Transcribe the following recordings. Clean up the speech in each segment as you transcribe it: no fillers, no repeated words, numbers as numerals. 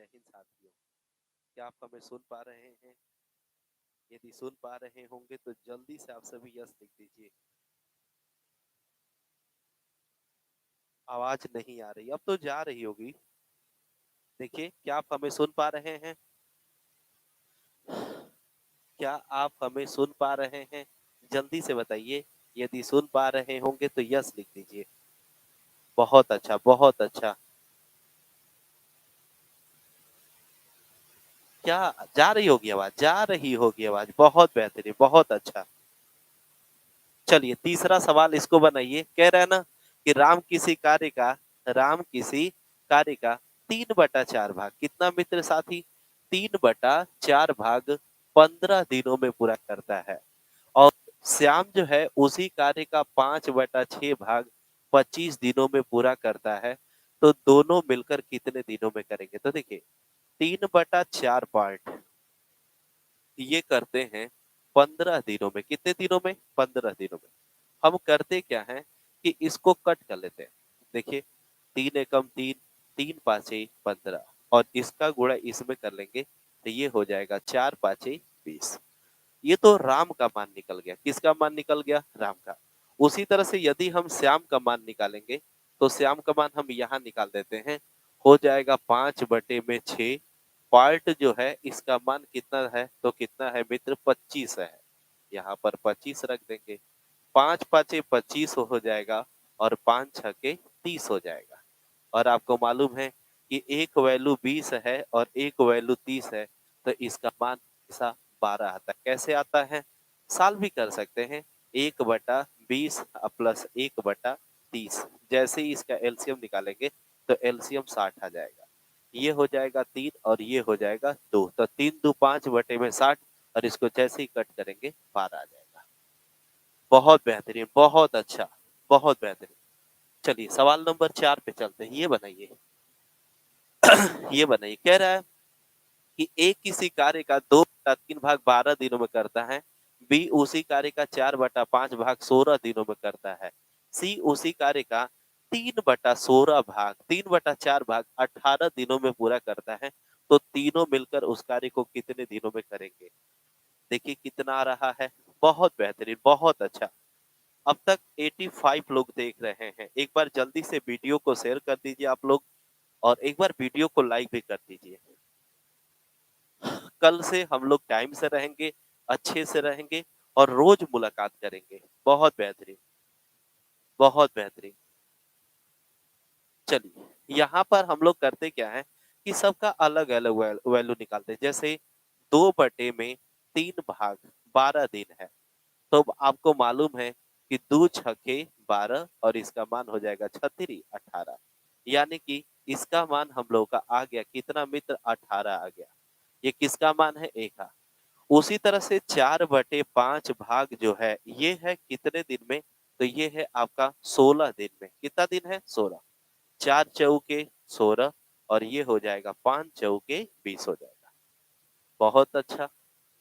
जय हिंद साथियों। क्या आप हमें सुन पा रहे हैं? यदि सुन पा रहे होंगे तो जल्दी से आप सभी यस लिख दीजिए। आवाज नहीं आ रही, अब तो जा रही होगी। देखिए, क्या आप हमें सुन पा रहे हैं? क्या आप हमें सुन पा रहे हैं? जल्दी से बताइए। यदि सुन पा रहे होंगे तो यस लिख दीजिए। बहुत अच्छा, बहुत अच्छा। क्या जा रही होगी आवाज? जा रही होगी आवाज। बहुत बेहतरीन, बहुत अच्छा। चलिए, तीसरा सवाल इसको बनाइए। कह रहा है ना कि राम किसी कार्य का 3/4 भाग कितना मित्र साथी? 3/4 भाग 15 दिनों में पूरा करता है। और श्याम जो है उसी कार्य का 5/6 भाग 25 दिनों में पूरा करता है। तो दोनों मिलकर कितने दिनों में करेंगे? तो देखिए, 3/4 पार्ट ये करते हैं 15 दिनों में। कितने दिनों में? 15 दिनों में। हम करते क्या है कि इसको कट कर लेते हैं। देखिए, 3 एकम 3, 3 5 15, और इसका गुणा इसमें कर लेंगे तो ये हो जाएगा 4 5 20। ये तो राम का मान निकल गया। किसका मान निकल गया? राम का। उसी तरह से यदि हम श्याम का मान निकालेंगे तो श्याम का मान हम यहाँ निकाल देते हैं। हो जाएगा 5/6। पार्ट जो है इसका मान कितना है? तो कितना है मित्र? 25 है। यहाँ पर 25 रख देंगे। 5 5 25 हो जाएगा, और 5 6 30 हो जाएगा। और आपको मालूम है कि एक वैल्यू 20 है और एक वैल्यू 30 है, तो इसका मान हमेशा 12 आता है। कैसे आता है? साल भी कर सकते हैं। 1/20 प्लस 1/30। जैसे ही इसका एलसीएम निकालेंगे तो एलसीएम 60 आ जाएगा। ये हो जाएगा 3 और ये हो जाएगा 2, तो 3 2 5/60, और इसको जैसे ही कट करेंगे 12 आ जाएगा। बहुत बेहतरीन, बहुत अच्छा, बहुत बेहतरीन। चलिए, सवाल नंबर 4 पे चलते हैं। ये बताइए, ये बताइए, कह रहा है कि ए किसी कार्य का 2/3 भाग 12 दिनों में करता है। बी उसी कार्य का 4/5 भाग 16 दिनों में करता है। सी उसी कार्य का 3/4 भाग 18 दिनों में पूरा करता है। तो तीनों मिलकर उस कार्य को कितने दिनों में करेंगे? देखिए कितना आ रहा है। बहुत बेहतरीन, बहुत अच्छा। अब तक 85 लोग देख रहे हैं। एक बार जल्दी से वीडियो को शेयर कर दीजिए आप लोग, और एक बार वीडियो को लाइक भी कर दीजिए। कल से हम लोग टाइम से रहेंगे, अच्छे से रहेंगे, और रोज मुलाकात करेंगे। बहुत बेहतरीन, बहुत बेहतरीन। चलिए, यहाँ पर हम लोग करते क्या है कि सबका अलग अलग वैल्यू निकालते हैं। जैसे 2/3 भाग 12 दिन है, तो अब आपको मालूम है कि 2 6 12, और इसका मान हो जाएगा 18। यानी कि इसका मान हम लोग का आ गया कितना मित्र? 18 आ गया। ये किसका मान है? ए का। उसी तरह से 4/5 भाग जो है ये है कितने दिन में? तो ये है आपका 16 दिन में। कितना दिन है? 16। 4 चौके 16, और ये हो जाएगा 5 चौके 20 हो जाएगा। बहुत अच्छा।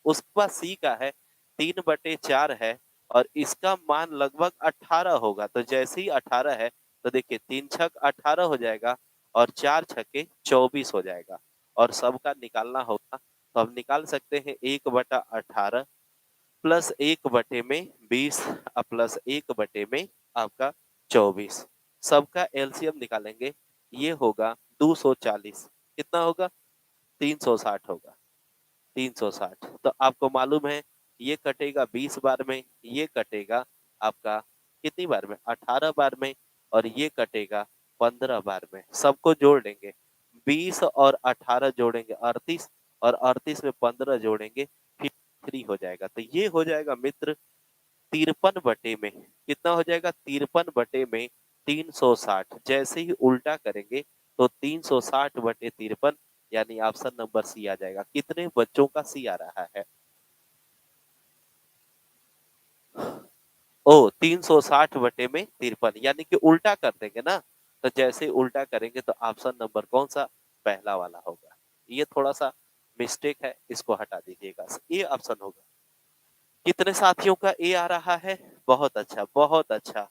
उसके बाद सी का है 3/4 है, और इसका मान लगभग 18 होगा। तो जैसे ही 18 है तो देखिए 3 छक 18 हो जाएगा, और 4 छके 24 हो जाएगा। और सबका निकालना होगा तो हम निकाल सकते हैं 1/18 प्लस 1/20 प्लस 1/में आपका 24। सबका एलसीएम निकालेंगे, ये होगा 240। कितना होगा? 360 होगा। 360। तो आपको मालूम है ये कटेगा 20 बार में, ये कटेगा आपका कितनी बार में? 18 बार में, और ये कटेगा 15 बार में। सबको जोड़ देंगे, 20 और 18 जोड़ेंगे 38, और 38 में 15 जोड़ेंगे फिर 3 हो जाएगा। तो ये हो जाएगा मित्र 53/में। कितना हो जाएगा? 53/में 360। जैसे ही उल्टा करेंगे तो 360/53, यानी ऑप्शन नंबर सी आ जाएगा। कितने बच्चों का सी आ रहा है? ओ, 360/53, यानी कि उल्टा कर देंगे ना। तो जैसे ही उल्टा करेंगे तो ऑप्शन नंबर कौन सा? पहला वाला होगा। ये थोड़ा सा मिस्टेक है, इसको हटा दीजिएगा। ये ऑप्शन होगा। कितने साथियों का ए आ रहा है? बहुत अच्छा, बहुत अच्छा,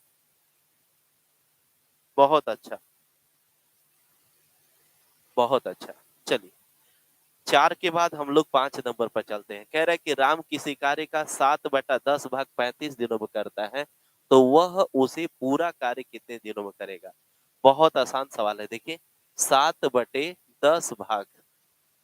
बहुत अच्छा, बहुत अच्छा। चलिए, 4 के बाद हम लोग 5 नंबर पर चलते हैं। कह रहा है कि राम किसी कार्य का 7/10 भाग 35 दिनों में करता है, तो वह उसे पूरा कार्य कितने दिनों में करेगा? बहुत आसान सवाल है। देखिए 7/10 भाग,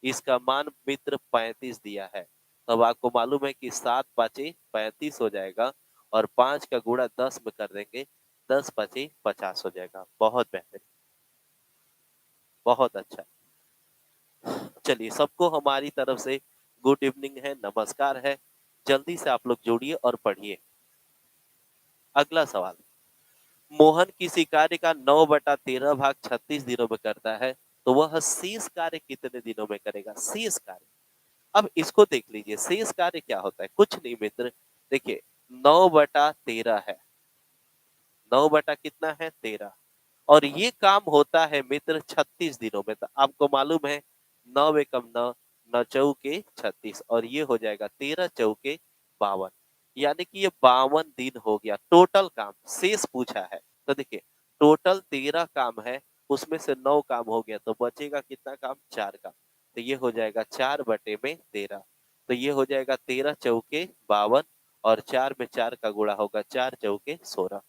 इसका मान मित्र 35 दिया है। अब आपको मालूम है कि 7 पाँचे 35 हो जाएगा और 5 का गुणा 10 में कर देंगे, 10 पाँचे 50 हो जाएगा। बहुत बेहतरीन, बहुत अच्छा। चलिए, सबको हमारी तरफ से गुड इवनिंग है, नमस्कार है। जल्दी से आप लोग जुड़िए और पढ़िए। अगला सवाल, मोहन किसी कार्य का 9/13 भाग 36 दिनों में करता है, तो वह शेष कार्य कितने दिनों में करेगा? शेष कार्य। अब इसको देख लीजिए, शेष कार्य क्या होता है? कुछ नहीं मित्र, देखिए 9/13 है, 9 बटा कितना है? 13, और ये काम होता है मित्र 36 दिनों में। तो आपको मालूम है 9 एकम 9, 9 चौके 36, और ये हो जाएगा 13 चौके 52, यानी कि ये 52 दिन हो गया टोटल काम। शेष पूछा है तो देखिए टोटल 13 काम है, उसमें से 9 काम हो गया, तो बचेगा कितना काम? 4 काम। तो ये हो जाएगा 4/13, तो ये हो जाएगा 13 चौके 52, और 4 में 4 का गुणा होगा 4 चौके 16।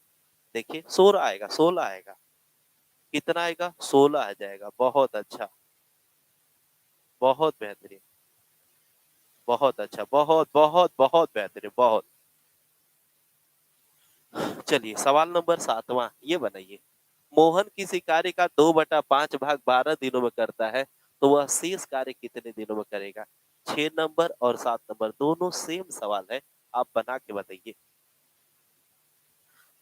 देखिए 16 आएगा, 16 आएगा। कितना आएगा? 16 आ जाएगा। बहुत अच्छा, बहुत बेहतरीन, बहुत अच्छा, बहुत बहुत बहुत बेहतरीन, बहुत। चलिए सवाल नंबर 7वां ये बनाइए, मोहन किसी कार्य का 2/5 भाग 12 दिनों में करता है, तो वह शेष कार्य कितने दिनों में करेगा? 6 नंबर और 7 नंबर दोनों सेम सवाल है, आप बना के बताइए।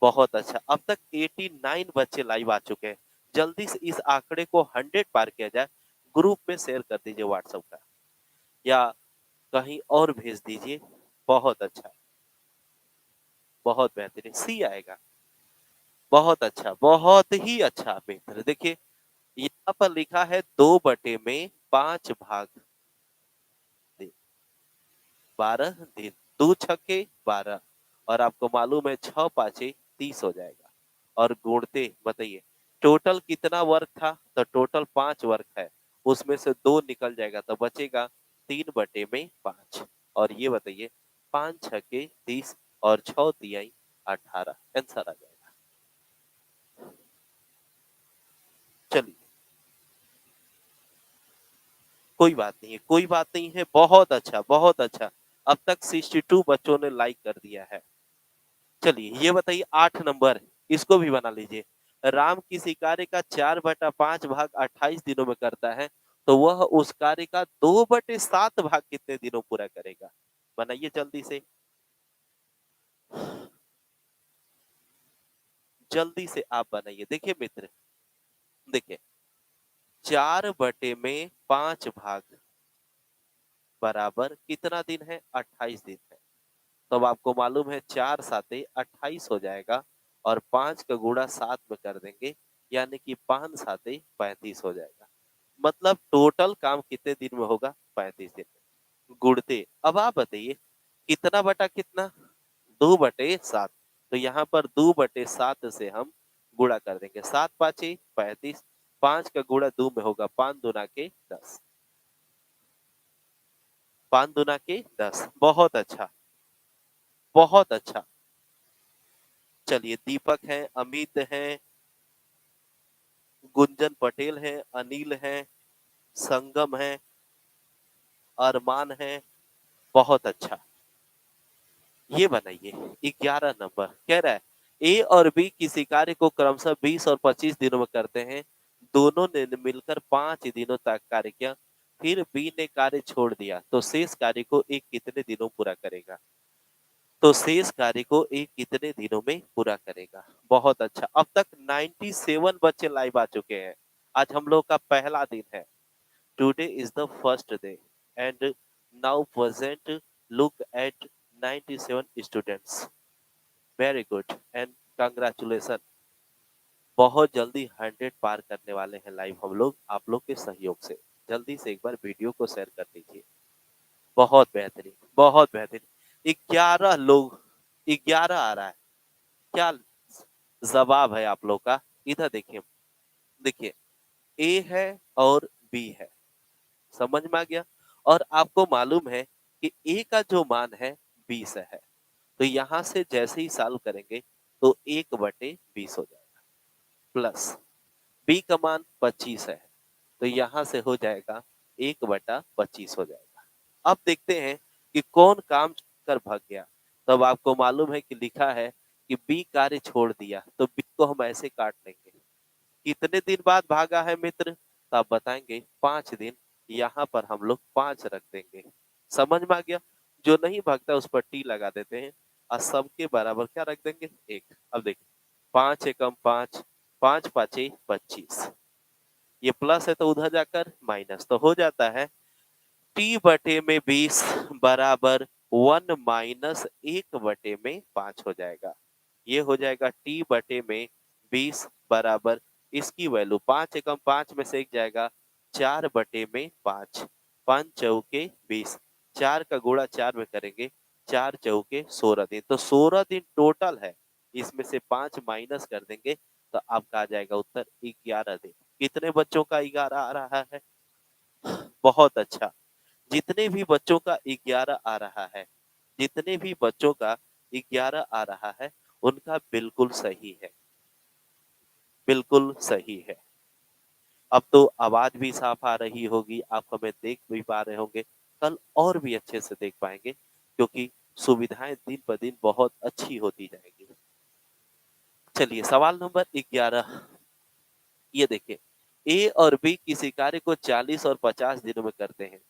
बहुत अच्छा, अब तक 89 बच्चे लाइव आ चुके हैं। जल्दी से इस आंकड़े को 100 पार किया जाए। ग्रुप में शेयर कर दीजिए व्हाट्सएप का, या कहीं और भेज दीजिए। बहुत अच्छा, बहुत बेहतरीन, सी आएगा। बहुत अच्छा, बहुत ही अच्छा मित्र। देखिए यहाँ पर लिखा है 2/5 भाग 12 दिन, 2 छक्के 12, और आपको मालूम है 6 पाँचे 30 हो जाएगा। और गुणते बताइए टोटल कितना वर्क था? तो टोटल 5 वर्क है, उसमें से 2 निकल जाएगा, तो बचेगा 3/5। और ये बताइए 5 छक्के 30 और 6 तिहाई 18, आंसर आ जाएगा। चलिए कोई बात नहीं है, कोई बात नहीं है, बहुत अच्छा, बहुत अच्छा। अब तक 62 बच्चों ने लाइक कर दिया है। चलिए ये बताइए 8 नंबर, इसको भी बना लीजिए। राम किसी कार्य का 4/5 भाग 28 दिनों में करता है, तो वह उस कार्य का 2/7 भाग कितने दिनों पूरा करेगा? बनाइए जल्दी से, जल्दी से आप बनाइए। देखिए मित्र, देखिए 4/5 भाग बराबर कितना दिन है? 28 दिन है। तो अब आपको मालूम है 4 साते 28 हो जाएगा, और 5 का गुणा 7 में कर देंगे, यानी कि 5 साते 35 हो जाएगा। मतलब टोटल काम कितने दिन में होगा? 35 दिन में। गुणते अब आप बताइए कितना बटा कितना? 2/7। तो यहाँ पर 2/7 से हम गुणा कर देंगे, 7 पाँचे 35, 5 का गुणा 2 में होगा, 5 दूना के 10, 5 दूना के 10। बहुत अच्छा, बहुत अच्छा। चलिए दीपक है, अमित है, गुंजन पटेल है, अनिल है, संगम है, अरमान है। बहुत अच्छा, ये बनाइए 11 नंबर। कह रहा है ए और बी किसी कार्य को क्रमशः 20 और 25 दिनों में करते हैं, दोनों ने मिलकर 5 दिनों तक कार्य किया, फिर बी ने कार्य छोड़ दिया, तो शेष कार्य को एक कितने दिनों पूरा करेगा? तो शेष कार्य को एक कितने दिनों में पूरा करेगा? बहुत अच्छा, अब तक 97 बच्चे लाइव आ चुके हैं। आज हम लोग का पहला दिन है। Today is the first day, and now present look at 97 students. Very good and congratulation. बहुत जल्दी 100 पार करने वाले हैं लाइव हम लोग, आप लोग के सहयोग से। जल्दी से एक बार वीडियो को शेयर कर दीजिए। बहुत बेहतरीन, बहुत बेहतरीन। 11 लोग, 11 आ रहा है। क्या जवाब है आप लोग का? इधर देखिए, देखिए ए है और बी है, समझ में आ गया? और आपको मालूम है कि ए का जो मान है 20 है। तो यहाँ से जैसे ही सॉल्व करेंगे तो 1/20 हो जाएगा, प्लस बी का मान 25 है, तो यहाँ से हो जाएगा 1/25 हो जाएगा। अब देखते हैं कि कौन काम कर भाग गया। तब आपको मालूम है कि लिखा है कि बी कार्य छोड़ दिया, तो बी को हम ऐसे काट लेंगे। कितने दिन बाद भागा है मित्र? तो आप बताएंगे 5 दिन। यहाँ पर हम लोग 5 रख देंगे। समझ में आ गया? जो नहीं भागता उस पर टी लगा देते हैं और सबके बराबर क्या रख देंगे? 1। अब देखिए 5 एकम 5, 5 पाँचे 25। ये प्लस है तो उधर जाकर माइनस, तो हो जाता है t/20 बराबर 1 - 1/5 हो जाएगा। ये हो जाएगा t/20 बराबर, इसकी वैल्यू 5 एकम 5 में से एक जाएगा 4/5, 5 चौके 20, 4 का गुणा 4 में करेंगे 4 चौके 16 दिन, तो 16 दिन टोटल है। इसमें से 5 माइनस कर देंगे तो आपका आ जाएगा उत्तर 11 दिन। कितने बच्चों का 11 आ रहा है? बहुत अच्छा। जितने भी बच्चों का 11 आ रहा है, जितने भी बच्चों का 11 आ रहा है, उनका बिल्कुल सही है, बिल्कुल सही है। अब तो आवाज भी साफ आ रही होगी, आप हमें देख भी पा रहे होंगे। कल और भी अच्छे से देख पाएंगे क्योंकि सुविधाएं दिन ब दिन बहुत अच्छी होती जाएगी। चलिए सवाल नंबर 11, ये देखिए ए और बी किसी कार्य को 40 और 50 दिनों में करते हैं।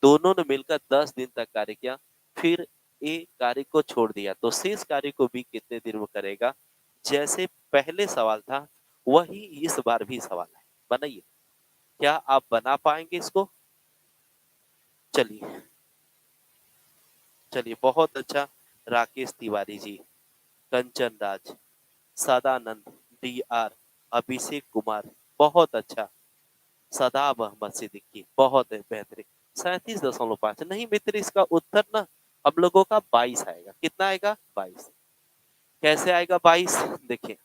दोनों ने मिलकर 10 दिन तक कार्य किया, फिर ए कार्य को छोड़ दिया, तो शेष कार्य को बी कितने दिन में करेगा? जैसे पहले सवाल था वही इस बार भी सवाल है। बनाइए, क्या आप बना पाएंगे इसको? चलिए चलिए, बहुत अच्छा। राकेश तिवारी जी, कंचन राज, सदानंद, डी आर, अभिषेक कुमार, बहुत अच्छा। सदाब अहमद सिद्दीकी, बहुत बेहतरीन। 37.5 नहीं मित्र, इसका उत्तर ना हम लोगों का 22 आएगा। कितना आएगा? 22। कैसे आएगा 22? देखिए,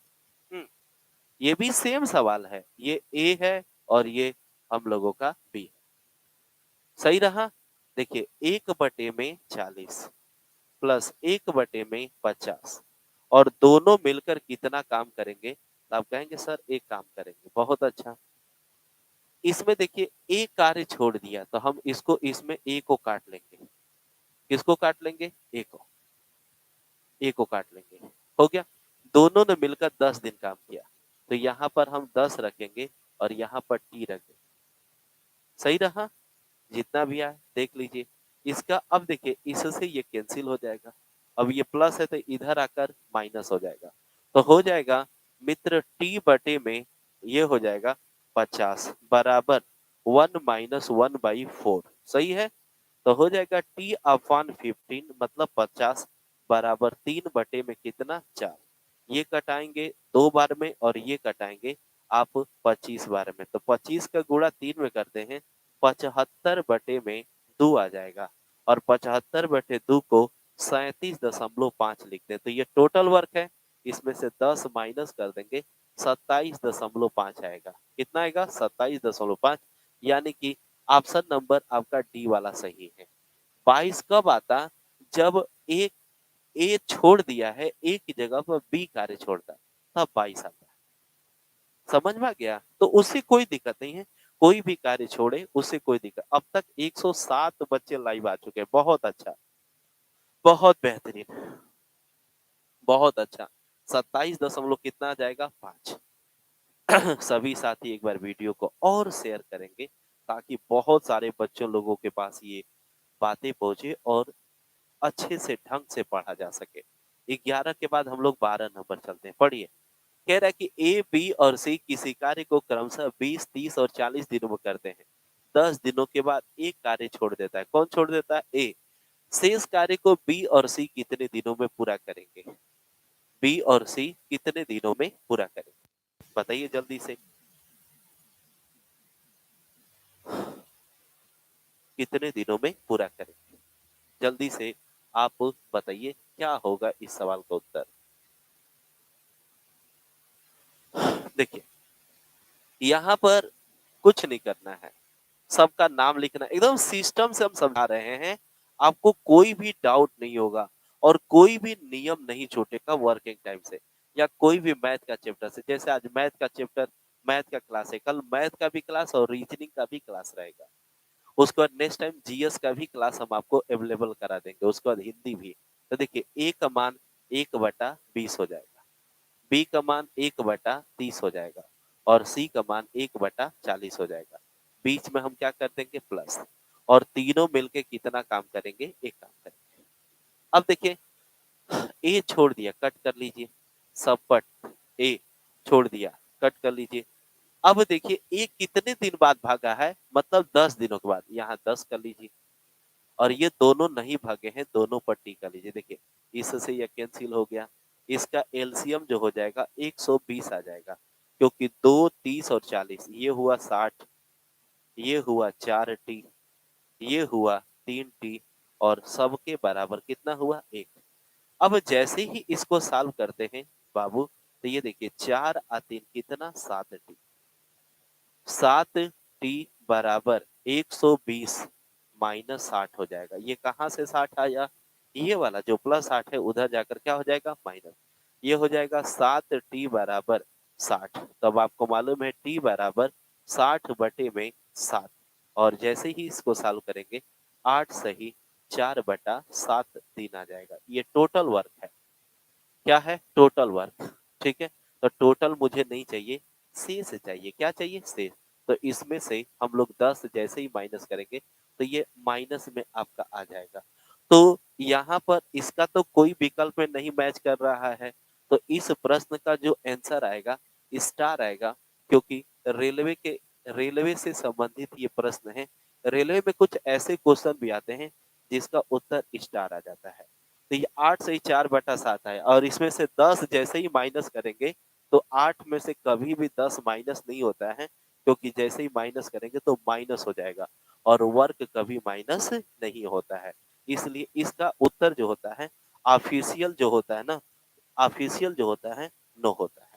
ये भी सेम सवाल है, ये ए है और ये हम लोगों का बी है। सही रहा। देखिए 1/40 प्लस 1/50 और दोनों मिलकर कितना काम करेंगे? तो आप कहेंगे सर एक काम करेंगे। बहुत अच्छा। इसमें देखिए ए कार्य छोड़ दिया, तो हम इसको इसमें ए को काट लेंगे। किसको काट लेंगे? ए को। ए को काट लेंगे। हो गया। दोनों ने मिलकर 10 दिन काम किया, तो यहाँ पर हम 10 रखेंगे और यहाँ पर टी रख देंगे। सही रहा। जितना भी आए देख लीजिए। इसका अब देखिए इससे ये कैंसिल हो जाएगा। अब ये प्लस है तो इधर आकर माइनस हो जाएगा, तो हो जाएगा मित्र टी बटे में ये हो जाएगा 50 बराबर 1 - 1/4। सही है। तो हो जाएगा टी अपॉन 15 मतलब 50 बराबर 3 बटे में कितना? 4। ये कटाएंगे 2 बार में और ये कटाएंगे आप 25 बार में, तो 25 का गुणा 3 में करते हैं 75/2 आ जाएगा और 75/2 को 37.5 लिखते हैं, तो ये टोटल वर्क है। इसमें से 10 माइनस कर देंगे 27.5 आएगा। कितना आएगा? 27.5। यानी कि ऑप्शन नंबर आपका डी वाला सही है। 22 कब आता? जब एक ए छोड़ दिया है, ए की जगह पर बी कार्य छोड़ता है, तब 22 आता है। समझ में आ गया? तो उससे कोई दिक्कत नहीं है, कोई भी कार्य छोड़े उससे कोई दिक्कत। अब तक 107 बच्चे लाइव आ चुके हैं। बहुत अच्छा, बहुत बेहतरीन, बहुत अच्छा। 27 दशमलव कितना आ जाएगा? 5। सभी साथी एक बार वीडियो को और शेयर करेंगे ताकि बहुत सारे बच्चों लोगों के पास ये बातें पहुंचे और अच्छे से ढंग से पढ़ा जा सके। 11 के बाद हम लोग 12 नंबर चलते हैं। पढ़िए। कह रहा है कि ए, बी और सी किसी कार्य को क्रमशः 20, 30 और 40 दिनों में करते हैं। 10 दिनों के बाद एक कार्य छोड़ देता है। कौन छोड़ देता है? ए। शेष कार्य को बी और सी कितने दिनों में पूरा करेंगे? बी और सी कितने दिनों में पूरा करेंगे? बताइए जल्दी से। कितने दिनों में पूरा करेंगे? जल्दी से आप बताइए क्या होगा इस सवाल का उत्तर। देखिए यहाँ पर कुछ नहीं करना है, सबका नाम लिखना, एकदम सिस्टम से हम समझा रहे हैं। आपको कोई भी डाउट नहीं होगा और कोई भी नियम नहीं छूटेगा वर्किंग टाइम से या कोई भी मैथ का चैप्टर से। जैसे आज मैथ का चैप्टर, मैथ का क्लास है, कल मैथ का भी क्लास और रीजनिंग का भी क्लास रहेगा। उसके बाद नेक्स्ट टाइम जीएस का भी क्लास हम आपको अवेलेबल करा देंगे, उसके बाद हिंदी भी। तो देखिए ए का मान 1/20 हो जाएगा, बी का मान 1/30 हो जाएगा और सी का मान 1/40 हो जाएगा। बीच में हम क्या कर देंगे प्लस, और तीनों मिलके कितना काम करेंगे, एक काम करेंगे। अब देखिए ए छोड़ दिया, कट कर लीजिए, सबपट ए छोड़ दिया, कट कर लीजिए। अब देखिए ए कितने दिन बाद भागा है, मतलब 10 दिनों के बाद, यहाँ 10 कर लीजिए। और ये दोनों नहीं भागे हैं, दोनों पर टी कर लीजिए। देखिए इससे ये कैंसिल हो गया, इसका एलसीएम जो हो जाएगा 120 आ जाएगा, क्योंकि 2, 30 और 40, ये हुआ 60, ये हुआ 4 टी, ये हुआ 3 टी, और सबके बराबर कितना हुआ, 1। अब जैसे ही इसको सॉल्व करते हैं बाबू, तो ये देखिए 4 और 3 कितना, 7 टी। 7 टी बराबर 120 माइनस 60 हो जाएगा। ये कहाँ से 60 आया, ये वाला जो प्लस 60 है उधर जाकर क्या हो जाएगा, माइनस। ये हो जाएगा 7 टी बराबर 60। तब आपको मालूम है टी बराबर 60/7। और जैसे ही इसको सॉल्व करेंगे 8 सही 4/7 दिन आ जाएगा। ये टोटल वर्क है, क्या है, टोटल वर्क। ठीक है, तो टोटल मुझे नहीं चाहिए, शेष चाहिए। क्या चाहिए, शेष। तो इसमें से हम लोग 10 जैसे ही माइनस करेंगे तो ये माइनस में आपका आ जाएगा। तो यहाँ पर इसका तो कोई विकल्प में नहीं मैच कर रहा है, तो इस प्रश्न का जो आंसर आएगा स्टार आएगा, क्योंकि रेलवे से संबंधित ये प्रश्न है। रेलवे में कुछ ऐसे क्वेश्चन भी आते हैं जिसका उत्तर स्टार आ जाता है। तो ये 8 से ही 4/7 है, और इसमें से 10 जैसे ही माइनस करेंगे तो 8 में से कभी भी 10 माइनस नहीं होता है, क्योंकि जैसे ही माइनस करेंगे तो माइनस हो जाएगा, और वर्क कभी माइनस नहीं होता है। इसलिए इसका उत्तर जो होता है, ऑफिशियल जो होता है ना, ऑफिशियल जो होता है, नो होता है।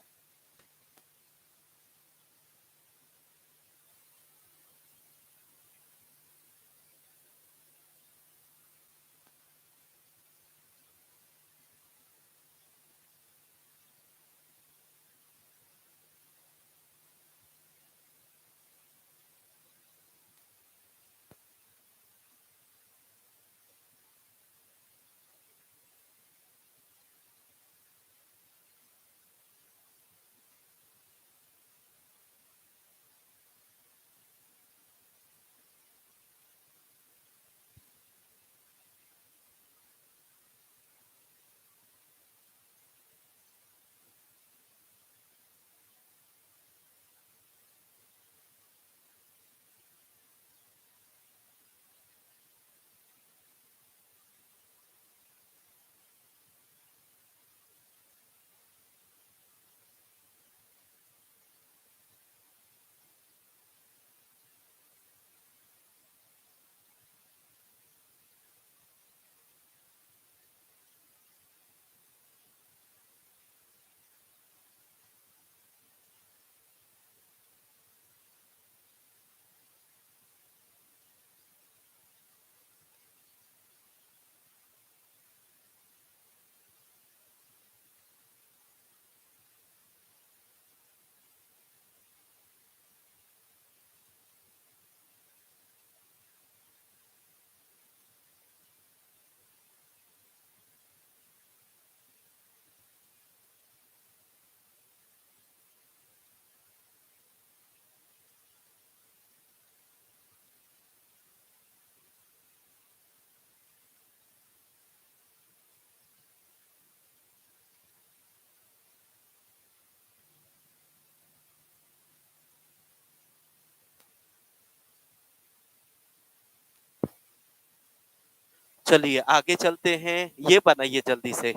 चलिए आगे चलते हैं, ये बनाइए जल्दी से।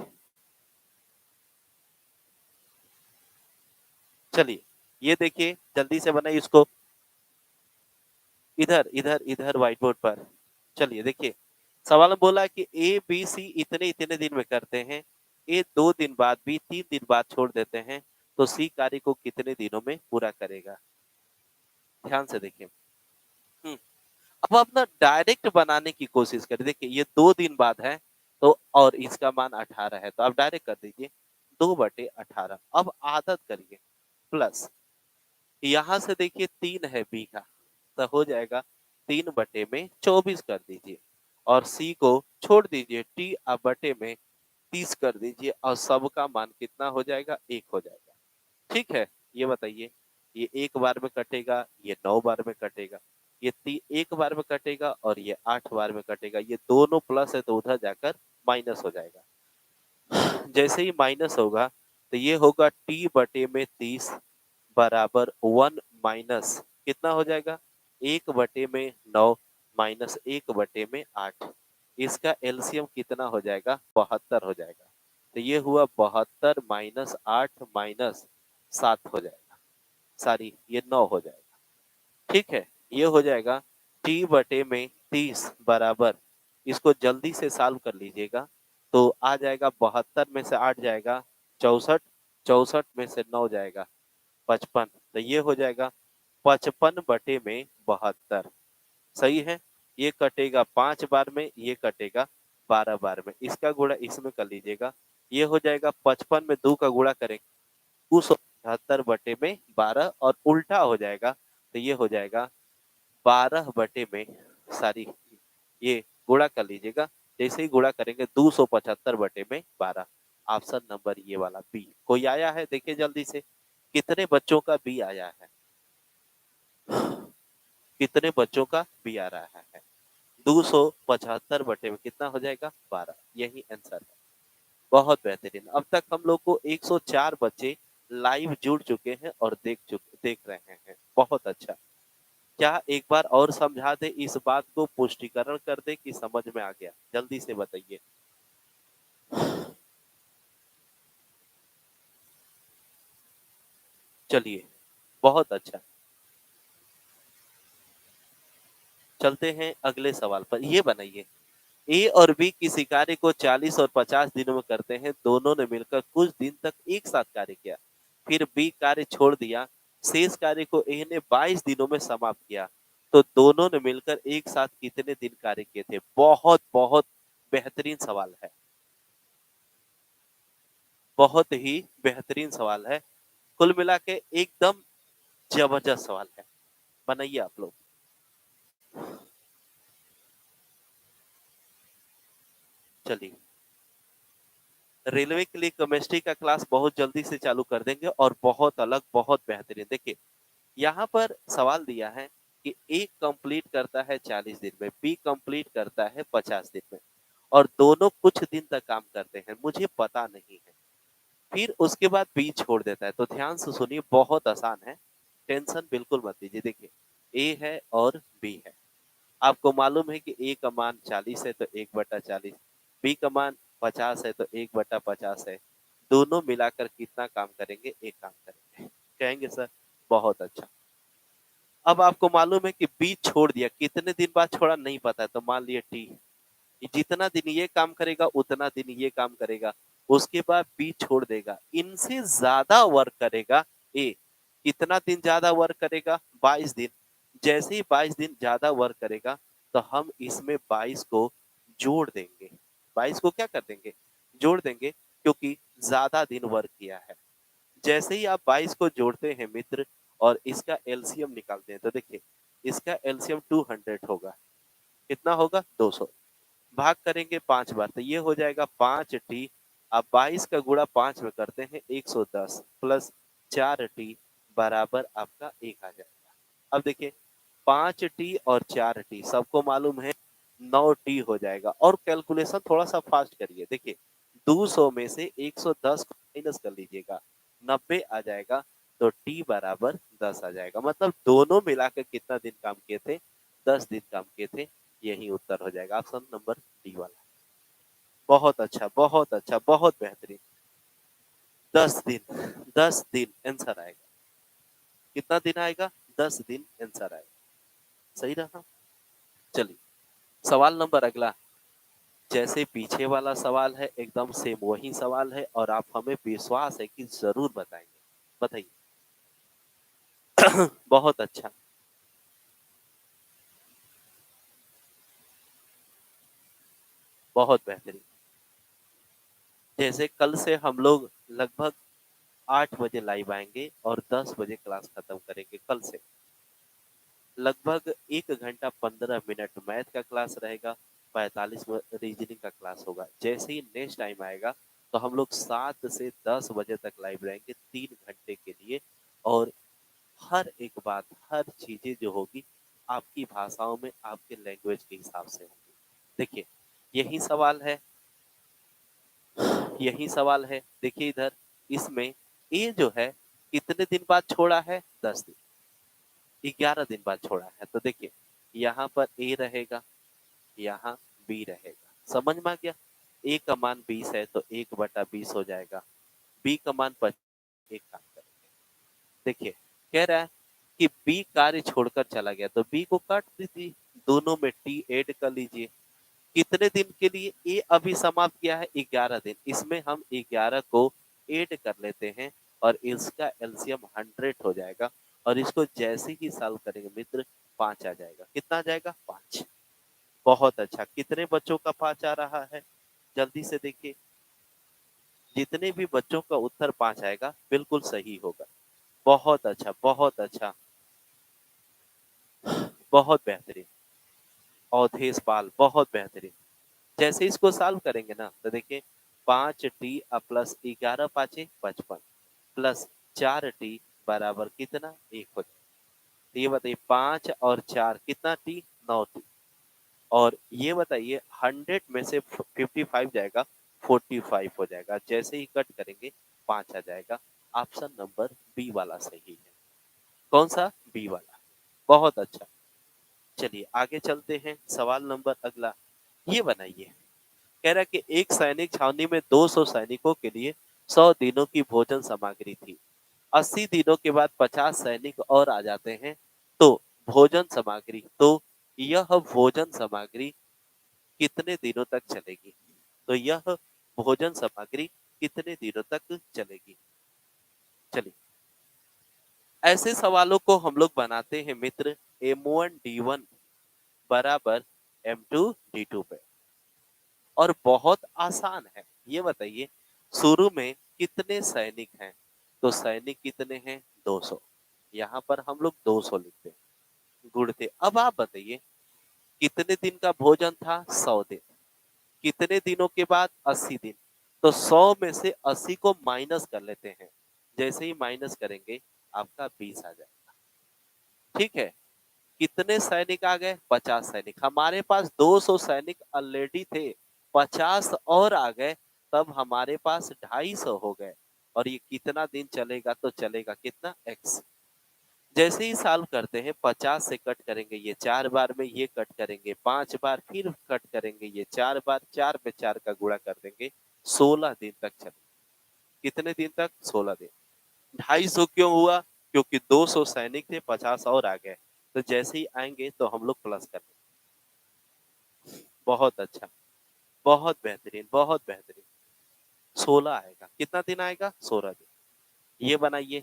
चलिए ये देखिए, जल्दी से बनाइए इसको, इधर इधर इधर व्हाइट बोर्ड पर। चलिए देखिए, सवाल में बोला कि ए बी सी इतने इतने दिन में करते हैं, ए 2 दिन बाद, बी 3 दिन बाद छोड़ देते हैं, तो सी कार्य को कितने दिनों में पूरा करेगा। ध्यान से देखिए। अब अपना डायरेक्ट बनाने की कोशिश करें। देखिए ये 2 दिन बाद है, तो और इसका मान 18 है, तो आप डायरेक्ट कर दीजिए 2/18। अब आदत करिए प्लस यहाँ से देखिए 3 है बी का, तो हो जाएगा 3/24 कर दीजिए और सी को छोड़ दीजिए, टी बटे में 30 कर दीजिए और सबका मान कितना हो जाएगा, 1 हो जाएगा। ठीक है, ये बताइए ये 1 बार में कटेगा, ये 9 बार में कटेगा, ये 1 बार में कटेगा और ये 8 बार में कटेगा। ये दोनों प्लस है तो उधर जाकर माइनस हो जाएगा। जैसे ही माइनस होगा तो ये होगा t/30 बराबर 1 माइनस कितना हो जाएगा, 1/9 माइनस 1/8। इसका एलसीएम कितना हो जाएगा, 72 हो जाएगा। तो ये हुआ 72 माइनस 8 माइनस 7 हो जाएगा, सॉरी ये 9 हो जाएगा। ठीक है, ये हो जाएगा t/30 बराबर, इसको जल्दी से सॉल्व कर लीजिएगा तो आ जाएगा 72 में से 8 जाएगा 64, 64 में से 9 जाएगा 55, तो ये हो जाएगा 55/72। सही है, ये कटेगा 5 बार में, ये कटेगा 12 बार में, इसका गुणा इसमें कर लीजिएगा। ये हो जाएगा 55 में 2 का गुणा करेंगे 275/12 और उल्टा हो जाएगा तो ये हो जाएगा 12/, ये गुणा कर लीजिएगा। जैसे ही गुणा करेंगे 275/12। ऑप्शन नंबर ये वाला बी। कोई आया है देखिए जल्दी से, कितने बच्चों का बी आया है, कितने बच्चों का बी आ रहा है। 275 में कितना हो जाएगा, 12। यही आंसर है। बहुत बेहतरीन। अब तक हम लोग को 104 बच्चे लाइव जुड़ चुके हैं और देख रहे हैं। बहुत अच्छा। क्या एक बार और समझा दे, इस बात को पुष्टिकरण कर दे कि समझ में आ गया, जल्दी से बताइए। चलिए, बहुत अच्छा। चलते हैं अगले सवाल पर। ये बनाइए, ए और बी किसी कार्य को 40 और 50 दिनों में करते हैं। दोनों ने मिलकर कुछ दिन तक एक साथ कार्य किया, फिर बी कार्य छोड़ दिया। शेष कार्य को ए ने 22 दिनों में समाप्त किया, तो दोनों ने मिलकर एक साथ कितने दिन कार्य किए थे। बहुत बहुत बेहतरीन सवाल है, बहुत ही बेहतरीन सवाल है। कुल मिला के एकदम जबरदस्त सवाल है। बनाइए आप लोग। चलिए, रेलवे के लिए केमिस्ट्री का क्लास बहुत जल्दी से चालू कर देंगे और बहुत अलग, बहुत बेहतरीन। देखिए यहाँ पर सवाल दिया है कि ए कंप्लीट करता है 40 दिन में, बी कंप्लीट करता है 50 दिन में, और दोनों कुछ दिन तक काम करते हैं, मुझे पता नहीं है। फिर उसके बाद बी छोड़ देता है। तो ध्यान से सुनिए, बहुत आसान है, टेंशन बिल्कुल मत लीजिए। देखिए ए है और बी है, आपको मालूम है कि ए का मान 40 है तो 1/40, बी का मान 50 है तो 1/50 है। दोनों मिलाकर कितना काम करेंगे, एक काम करेंगे। कहेंगे सर बहुत अच्छा। अब आपको मालूम है कि बी छोड़ दिया, कितने दिन बाद छोड़ा नहीं पता है, तो मान लिया टी, जितना दिन ये काम करेगा उतना दिन ये काम करेगा, उसके बाद बी छोड़ देगा, इनसे ज्यादा वर्क करेगा ए। कितना दिन ज्यादा वर्क करेगा, 22 दिन। जैसे ही 22 दिन ज्यादा वर्क करेगा तो हम इसमें 22 को जोड़ देंगे। 22 को क्या कर देंगे, जोड़ देंगे, क्योंकि ज्यादा दिन वर्क किया है। जैसे ही आप 22 को जोड़ते हैं मित्र और इसका एलसीएम निकालते हैं, तो देखिए इसका एलसीएम 200 होगा। कितना होगा, 200। भाग करेंगे 5 बार तो ये हो जाएगा 5t। अब 22 का गुणा 5 में करते हैं 110 प्लस 4t बराबर आपका 1 आ जाएगा। अब देखिए 5t और 4t सबको मालूम है 9t हो जाएगा। और कैलकुलेशन थोड़ा सा फास्ट करिए। देखिए 200 में से 110 को माइनस कर लीजिएगा, 90 आ जाएगा, तो t बराबर 10 आ जाएगा। मतलब दोनों मिलाकर कितना दिन काम किए थे, 10 दिन काम किए थे। यही उत्तर हो जाएगा, ऑप्शन नंबर डी वाला। बहुत अच्छा, बहुत अच्छा, बहुत बेहतरीन। 10 दिन, 10 दिन आंसर आएगा। कितना दिन आएगा, 10 दिन आंसर आएगा। सही रहा। चलिए, सवाल नंबर अगला। जैसे पीछे वाला सवाल है एकदम सेम वही सवाल है और आप हमें विश्वास है कि जरूर बताएंगे। बताइए। बहुत अच्छा। बहुत बेहतरीन। जैसे कल से हम लोग लगभग 8 बजे लाइव आएँगे और 10 बजे क्लास खत्म करेंगे कल से। लगभग 1 घंटा 15 मिनट मैथ का क्लास रहेगा, 45 रीजनिंग का क्लास होगा। जैसे ही नेक्स्ट टाइम आएगा, तो हम लोग 7 से 10 बजे तक लाइव रहेंगे 3 घंटे के लिए और हर एक बात, हर चीज़ें जो होगी, आपकी भाषाओं में, आपके लैंग्वेज के हिसाब से होगी। देखिए, यही सवाल है यही सवाल है। देखिए इधर, इसमें ए जो है, कितने दिन बाद छोड़ा है? 10 दिन। 11 दिन बाद छोड़ा है। तो देखिए, यहाँ पर ए रहेगा, यहाँ बी रहेगा। समझ में आ गया? ए का मान 20 है तो 1/20 हो जाएगा। बी का मान 25। एक काम करेंगे, देखिए कह रहा है कि बी कार्य छोड़कर चला गया, तो बी को काट दीजिए, दोनों में टी ऐड कर लीजिए। कितने दिन के लिए? ए अभी समाप्त किया है 11 दिन, इसमें हम 11 को ऐड कर लेते हैं और इसका एलसीएम 100 हो जाएगा और इसको जैसे ही सॉल्व करेंगे मित्र, 5 आ जाएगा। कितना आ जाएगा? 5। बहुत अच्छा। कितने बच्चों का 5 आ रहा है? जल्दी से देखिए, जितने भी बच्चों का उत्तर 5 आएगा बिल्कुल सही होगा। बहुत अच्छा, बहुत अच्छा, बहुत बेहतरीन। अवधेश पाल, बहुत बेहतरीन। जैसे इसको सॉल्व करेंगे ना, तो देखिए 5t प्लस 11 पाँचे 55 प्लस 4t बराबर कितना? 1 हो जाएगा। तो ये बताइए 5 और 4 कितना टी? 9t। और ये बताइए 100 में से 55 जाएगा, 45 हो जाएगा। जैसे ही कट करेंगे 5 आ जाएगा। ऑप्शन नंबर बी वाला सही है। कौन सा? बी वाला। बहुत अच्छा। चलिए आगे चलते हैं। सवाल नंबर अगला ये बनाइए। कह रहा है कि एक सैनिक छावनी में 200 सैनिकों के लिए 100 दिनों की भोजन सामग्री थी। 80 दिनों के बाद 50 सैनिक और आ जाते हैं, तो यह भोजन सामग्री कितने दिनों तक चलेगी? तो यह भोजन सामग्री कितने दिनों तक चलेगी? चलिए, ऐसे सवालों को हम लोग बनाते हैं मित्र M1D1 बराबर M2D2 पे। और बहुत आसान है। ये बताइए, शुरू में कितने सैनिक हैं? तो सैनिक कितने हैं? 200। यहाँ पर हम लोग 200 लिखते हैं, गुणते। अब आप बताइए, कितने दिन का भोजन था? 100 दिन। कितने दिनों के बाद? 80 दिन। तो 100 में से 80 को माइनस कर लेते हैं। जैसे ही माइनस करेंगे, आपका 20 आ जाएगा। ठीक है। कितने सैनिक आ गए? 50 सैनिक। हमारे पास 200 सैनिक ऑलरेडी थे, 50 और आ गए, तब हमारे पास 250 हो गए। और ये कितना दिन चलेगा? तो चलेगा कितना? एक्स। जैसे ही सॉल्व करते हैं, 50 से कट करेंगे ये 4 बार में, ये कट करेंगे 5 बार, फिर कट करेंगे ये 4 बार, 4 में 4 का गुणा कर देंगे, 16 दिन तक चलेगा। कितने दिन तक? 16 दिन। 250 क्यों हुआ? क्योंकि 200 सैनिक थे, 50 और आ गए। तो जैसे ही आएंगे तो हम लोग प्लस कर देंगे। बहुत अच्छा, बहुत बेहतरीन, बहुत बेहतरीन। 16 आएगा। कितना दिन आएगा? 16 दिन। ये बनाइए।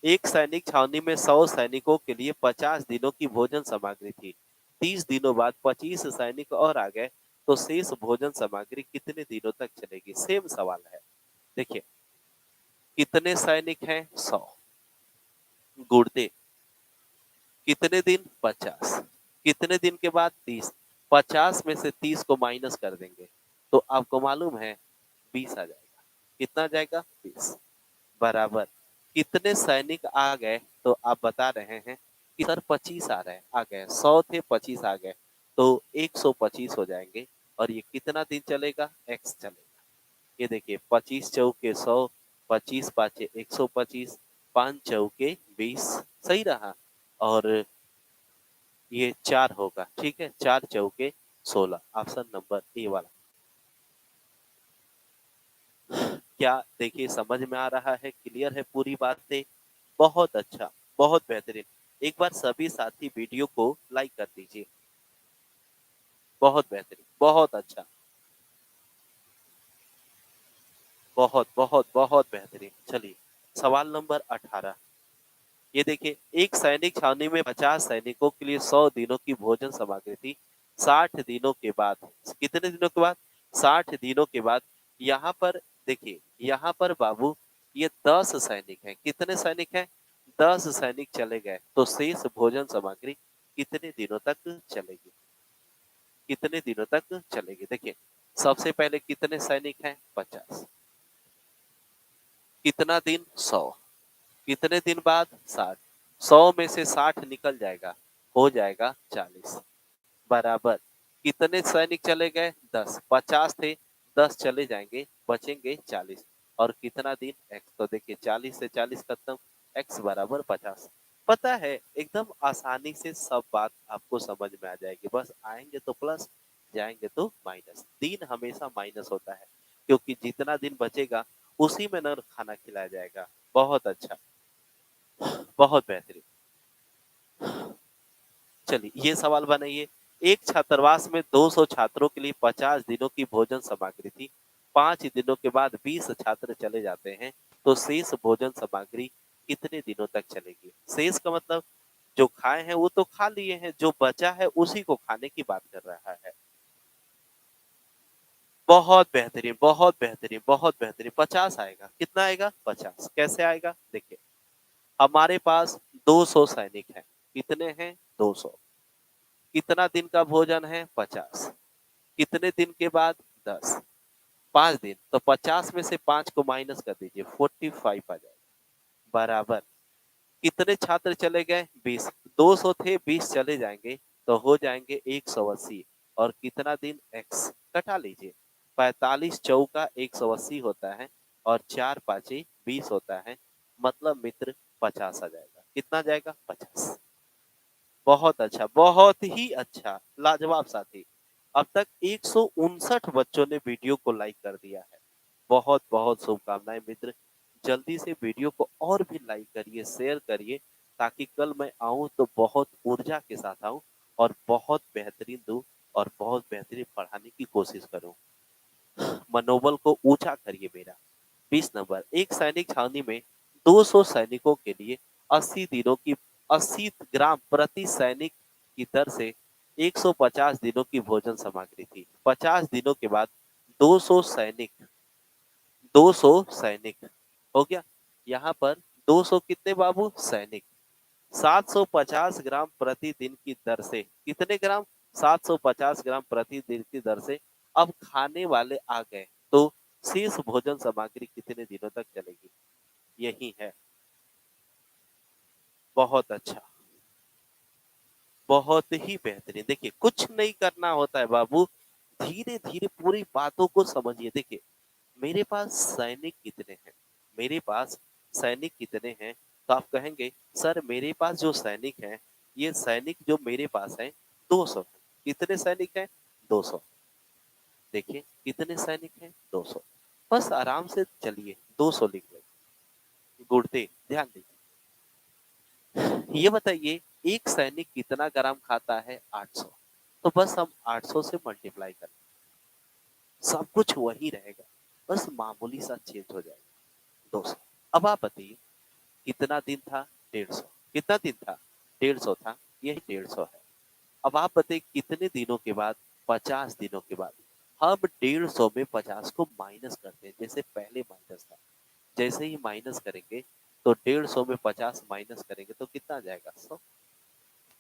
एक सैनिक छावनी में 100 सैनिकों के लिए 50 दिनों की भोजन सामग्री थी। 30 दिनों बाद 25 सैनिक और आ गए, तो शेष भोजन सामग्री कितने दिनों तक चलेगी? सेम सवाल है। देखिए, कितने सैनिक हैं? 100। गुणते कितने दिन? 50। कितने दिन के बाद? 30। 50 में से 30 को माइनस कर देंगे, तो आपको मालूम है 20 आ जाएगा। कितना आ जाएगा? 20 बराबर कितने सैनिक आ गए? तो आप बता रहे हैं कि सर 25 आ रहे हैं, आ गए। 100 थे, 25 आ गए, तो 125 हो जाएंगे। और ये कितना दिन चलेगा? एक्स चलेगा। ये देखिए, 25 चौके 100, 25 पाँचे 125, 5 चौके 20। सही रहा। और ये 4 होगा। ठीक है, 4 चौके 16। ऑप्शन नंबर ए वाला। क्या देखिए, समझ में आ रहा है? क्लियर है पूरी बातें? बहुत अच्छा, बहुत बेहतरीन। एक बार सभी साथी वीडियो को लाइक कर दीजिए। बहुत बेहतरीन, बहुत अच्छा, बहुत बहुत बहुत बेहतरीन। चलिए, सवाल नंबर 18। ये देखिए, एक सैनिक छावनी में 50 सैनिकों के लिए 100 दिनों की भोजन सामग्री थी। 60 दिनों के बाद, कितने दिनों के बाद? 60 दिनों के बाद यहाँ पर देखिए, यहाँ पर बाबू ये 10 सैनिक हैं। कितने सैनिक हैं? 10 सैनिक चले गए तो शेष भोजन सामग्री कितने दिनों तक चलेगी? कितने दिनों तक चलेगी? देखिए, सबसे पहले कितने सैनिक हैं? 50। कितना दिन? 100। कितने दिन बाद? 60। 100 में से 60 निकल जाएगा, हो जाएगा 40 बराबर। कितने सैनिक चले गए? 10। 50 थे, 10 चले जाएंगे, बचेंगे 40। और कितना दिन? x। तो देखिए 40 से 40 खत्म, x बराबर 50। पता है, एकदम आसानी से सब बात आपको समझ में आ जाएगी। बस आएंगे तो प्लस, जाएंगे तो माइनस। दिन हमेशा माइनस होता है, क्योंकि जितना दिन बचेगा उसी में न खाना खिलाया जाएगा। बहुत अच्छा, बहुत बेहतरीन। चलिए ये सवाल बनाइए। एक छात्रावास में 200 छात्रों के लिए 50 दिनों की भोजन सामग्री थी। 5 दिनों के बाद 20 छात्र चले जाते हैं, तो शेष भोजन सामग्री कितने दिनों तक चलेगी? शेष का मतलब जो खाए हैं वो तो खा लिए हैं, जो बचा है उसी को खाने की बात कर रहा है। बहुत बेहतरीन, बहुत बेहतरीन, बहुत बेहतरीन। 50 आएगा। कितना आएगा? 50। कैसे आएगा? देखिए, हमारे पास 200 सैनिक हैं। कितने हैं? 200। कितना दिन का भोजन है? 50। कितने दिन के बाद? 10। 5 दिन। तो 50 में से 5 को माइनस कर दीजिए, 45 आ जाएगा बराबर। कितने छात्र चले गए? 20। 200 थे, 20 चले जाएंगे तो हो जाएंगे 180। और कितना दिन? x कटा लीजिए। 45 चौका 180 होता है, और 4 पाँचे 20 होता है। मतलब मित्र 50 आ जाएगा। कितना जाएगा? 50। बहुत अच्छा, बहुत ही अच्छा, लाजवाब साथी। अब तक 159 बच्चों ने वीडियो को लाइक कर दिया है। बहुत बहुत शुभकामनाएं मित्र। जल्दी से वीडियो को और भी लाइक करिए, शेयर करिए, ताकि कल मैं आऊं तो बहुत ऊर्जा के साथ आऊं और बहुत बेहतरीन दूं और बहुत बेहतरीन पढ़ाने की कोशिश करूं। मनोबल को ऊंचा करिए मेरा। 20 नंबर, एक सैनिक छावनी में 200 सैनिकों के लिए 80 दिनों की 80 ग्राम प्रति सैनिक की दर से 150 दिनों की भोजन सामग्री थी। 50 दिनों के बाद 200 सैनिक, 200 सैनिक हो गया। यहाँ पर 200 कितने बाबू? सैनिक। 750 ग्राम प्रतिदिन की दर से, कितने ग्राम? 750 ग्राम प्रतिदिन की दर से अब खाने वाले आ गए, तो शेष भोजन सामग्री कितने दिनों तक चलेगी? यही है। बहुत अच्छा, बहुत ही बेहतरीन। देखिए, कुछ नहीं करना होता है बाबू, धीरे धीरे पूरी बातों को समझिए। देखिए, मेरे पास सैनिक कितने हैं? मेरे पास सैनिक कितने हैं? तो आप कहेंगे सर मेरे पास जो सैनिक हैं, ये सैनिक जो मेरे पास हैं 200 हैं। कितने सैनिक हैं? 200। देखिए कितने सैनिक हैं? 200। बस आराम से चलिए 200 लिख लें। गुड़ते ध्यान दीजिए। ये बताइए, एक सैनिक कितना ग्राम खाता है? 800। तो बस हम 800 से मल्टीप्लाई करें, सब कुछ वही रहेगा, बस मामूली सा चेंज हो जाएगा। 200। अब आप बताइए कितना दिन था? 150। कितना दिन था? 150 था, यही 150 है। अब आप बताइए कितने दिनों के बाद? 50 दिनों के बाद। हम 150 में 50 को माइनस करते हैं, जैसे पहले माइनस था। जैसे ही माइनस करेंगे तो 150 में 50 माइनस करेंगे तो कितना आ जाएगा? 100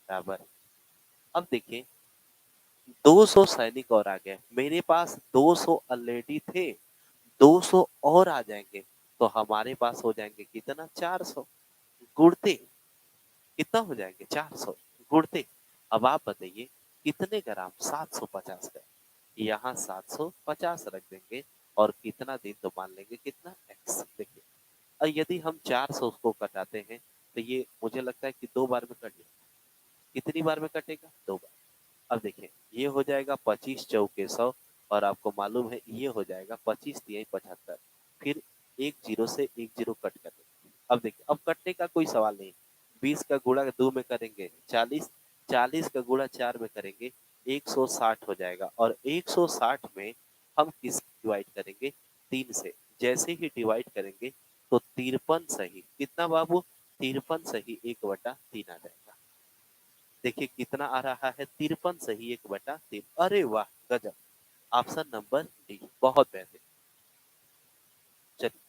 बराबर। अब देखिए 200 सैनिक और आ गए, मेरे पास 200 ऑलरेडी थे, 200 और आ जाएंगे तो हमारे पास हो जाएंगे कितना? 400। गुणते कितना हो जाएंगे? 400 गुणते। अब आप बताइए कितने ग्राम? 750 ग्राम। यहाँ 750 रख देंगे और कितना दिन? तो मान लेंगे कितना? x। देखिए, और यदि हम 400 को कटाते हैं तो ये मुझे लगता है कि 2 बार में कट जाएगा। कितनी बार में कटेगा? 2 बार। अब देखिए ये हो जाएगा 25 चौके 100, और आपको मालूम है ये हो जाएगा 25 तिहाई 75। फिर एक जीरो से एक जीरो कट कर देंगे। अब देखिए, अब कटने का कोई सवाल नहीं। 20 का गुणा 2 में करेंगे 40, 40 का गुणा 4 में करेंगे 160 हो जाएगा। और 160 में हम किस डिवाइड करेंगे? 3 से। जैसे ही डिवाइड करेंगे तो 53 सही, कितना बाबू? 53 सही 1/3 आ जाएगा। देखिए कितना आ रहा है 53 सही 1/3। अरे वाह गजब। ऑप्शन नंबर डी बहुत बेहतरीन। चलिए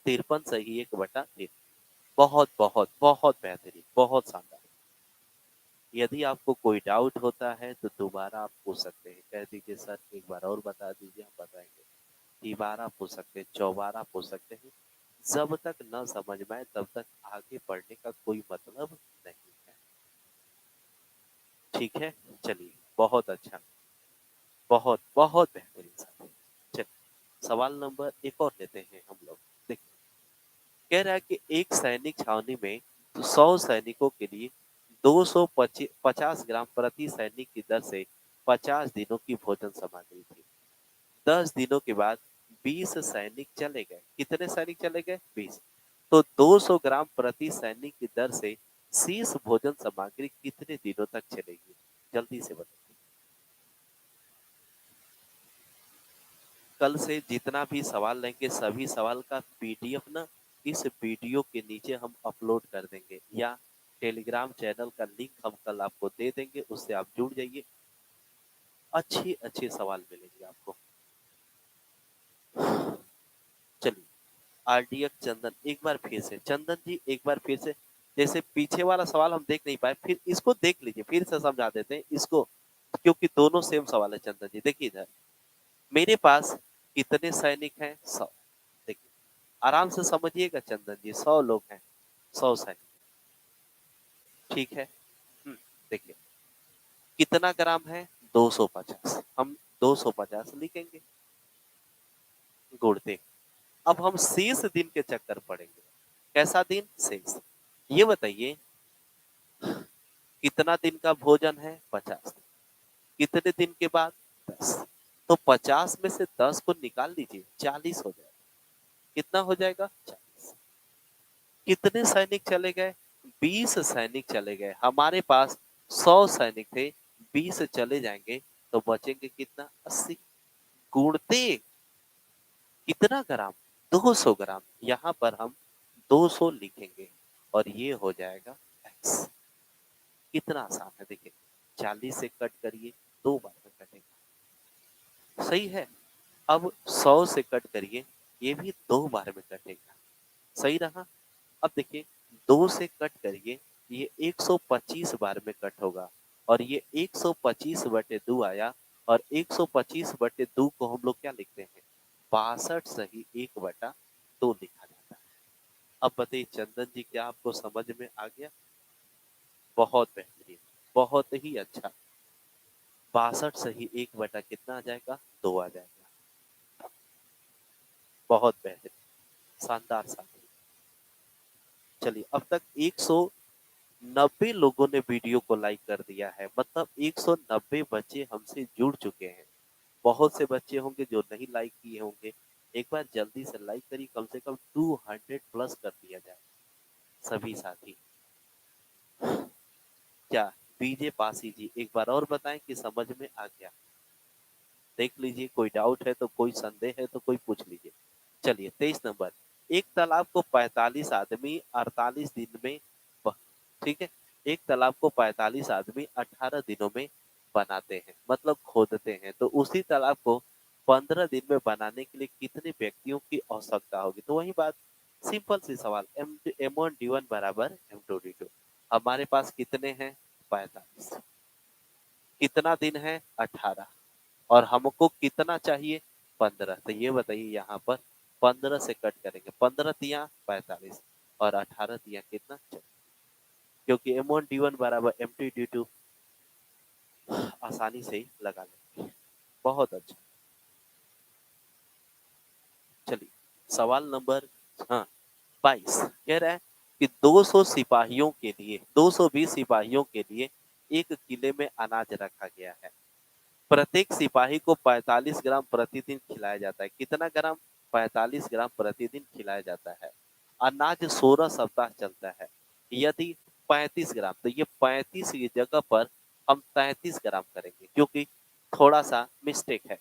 53 सही 1/3। बहुत बहुत बहुत बेहतरीन, बहुत शानदार। यदि आपको कोई डाउट होता है तो दोबारा आप पूछ सकते हैं, कह दीजिए सर एक बार और बता दीजिए, हम बताएंगे। तिबारा पूछ सकते हैं, चौबारा पूछ सकते हैं। जब तक न समझ में आए तब तक आगे बढ़ने का कोई मतलब नहीं है। ठीक है, चलिए बहुत अच्छा, बहुत बहुत बेहतरीन साथी। चलिए सवाल नंबर एक और लेते हैं हम लोग। देखिए कह रहा है कि एक सैनिक छावनी में 100 सैनिकों के लिए 250 ग्राम प्रति सैनिक की दर से 50 दिनों की भोजन सामग्री थी। 10 दिनों के बाद 20 सैनिक चले गए। कितने सैनिक चले गए? 20। तो 200 ग्राम प्रति सैनिक की दर से शेष भोजन सामग्री कितने दिनों तक चलेगी? जल्दी से बताइए। कल से जितना भी सवाल लेंगे सभी सवाल का पीडीएफ ना इस वीडियो के नीचे हम अपलोड कर देंगे, या टेलीग्राम चैनल का लिंक हम कल आपको दे देंगे, उससे आप जुड़ जाइए। अच्छे अच्छे सवाल मिलेंगे आपको। चलिए आरडीएक्स चंदन एक बार फिर से, चंदन जी एक बार फिर से, जैसे पीछे वाला सवाल हम देख नहीं पाए, फिर इसको देख लीजिए, फिर से समझा देते हैं इसको, क्योंकि दोनों सेम सवाल है। चंदन जी देखिए इधर, मेरे पास कितने सैनिक हैं? 100। देखिए आराम से समझिएगा चंदन जी, 100 लोग हैं, 100 सैनिक। ठीक है। देखिए कितना ग्राम है? 250। हम 250 लिखेंगे, गुणते। अब हम शेष दिन के चक्कर पड़ेंगे। कैसा दिन? शेष। ये बताइए कितना दिन का भोजन है? 50। कितने दिन के बाद? 10। तो 50 में से 10 को निकाल लीजिए, 40 हो जाएगा। कितना हो जाएगा? 40। कितने सैनिक चले गए? 20 सैनिक चले गए। हमारे पास 100 सैनिक थे, 20 चले जाएंगे तो बचेंगे कितना? 80। गुणते कितना ग्राम? 200 ग्राम। यहाँ पर हम 200 लिखेंगे और ये हो जाएगा x। कितना आसान है देखिए, 40 से कट करिए, 2 बार में कटेगा। सही है। अब 100 से कट करिए, ये भी 2 बार में कटेगा। सही रहा। अब देखिए 2 से कट करिए, ये 125 बार में कट होगा, और ये 125/2 आया, और 125/2 को हम लोग क्या लिखते हैं? 62 सही 1/2 लिखा जाता है। अब बताइए चंदन जी, क्या आपको समझ में आ गया? बहुत बेहतरीन, बहुत ही अच्छा। 62 सही 1 बटा कितना आ जाएगा? 2 आ जाएगा। बहुत बेहतरीन, शानदार साथी। चलिए अब तक 190 लोगों ने वीडियो को लाइक कर दिया है, मतलब 190 बच्चे हमसे जुड़ चुके हैं। बहुत से बच्चे होंगे जो नहीं लाइक किए होंगे, एक बार जल्दी से लाइक करिए, कम से कम 200 प्लस कर दिया जाए सभी साथी। क्या बीजे पासी जी एक बार और बताएं कि समझ में आ गया? देख लीजिए, कोई डाउट है तो, कोई संदेह है तो कोई पूछ लीजिए। चलिए 23 नंबर, एक तालाब को 45 आदमी 48 दिन में ठीक है, एक तालाब को 45 आदमी 18 दिनों में बनाते हैं, मतलब खोदते हैं, तो उसी तालाब को 15 दिन में बनाने के लिए कितने व्यक्तियों की आवश्यकता होगी? तो वही बात, सिंपल सी सवाल, M1D1 बराबर M2D2। हमारे पास कितने हैं? 45। कितना दिन है? 18। और हमको कितना चाहिए? 15। तो ये बताइए यहाँ पर 15 से कट करेंगे, 15 तिया 45 और 18 तिया कितना? 4। क्योंकि M1D1 बराबर M2D2 आसानी से ही लगा लेंगे। बहुत अच्छा। चलिए सवाल नंबर, हाँ 22 कह रहा है कि 200 सिपाहियों के लिए, 220 सिपाहियों के लिए एक किले में अनाज रखा गया है। प्रत्येक सिपाही को 45 ग्राम प्रतिदिन खिलाया जाता है। कितना ग्राम? 45 ग्राम प्रतिदिन खिलाया जाता है। अनाज 16 सप्ताह चलता है। यदि 35 ग्राम, तो ये 35 की जगह पर हम 33 ग्राम करेंगे, क्योंकि थोड़ा सा मिस्टेक है।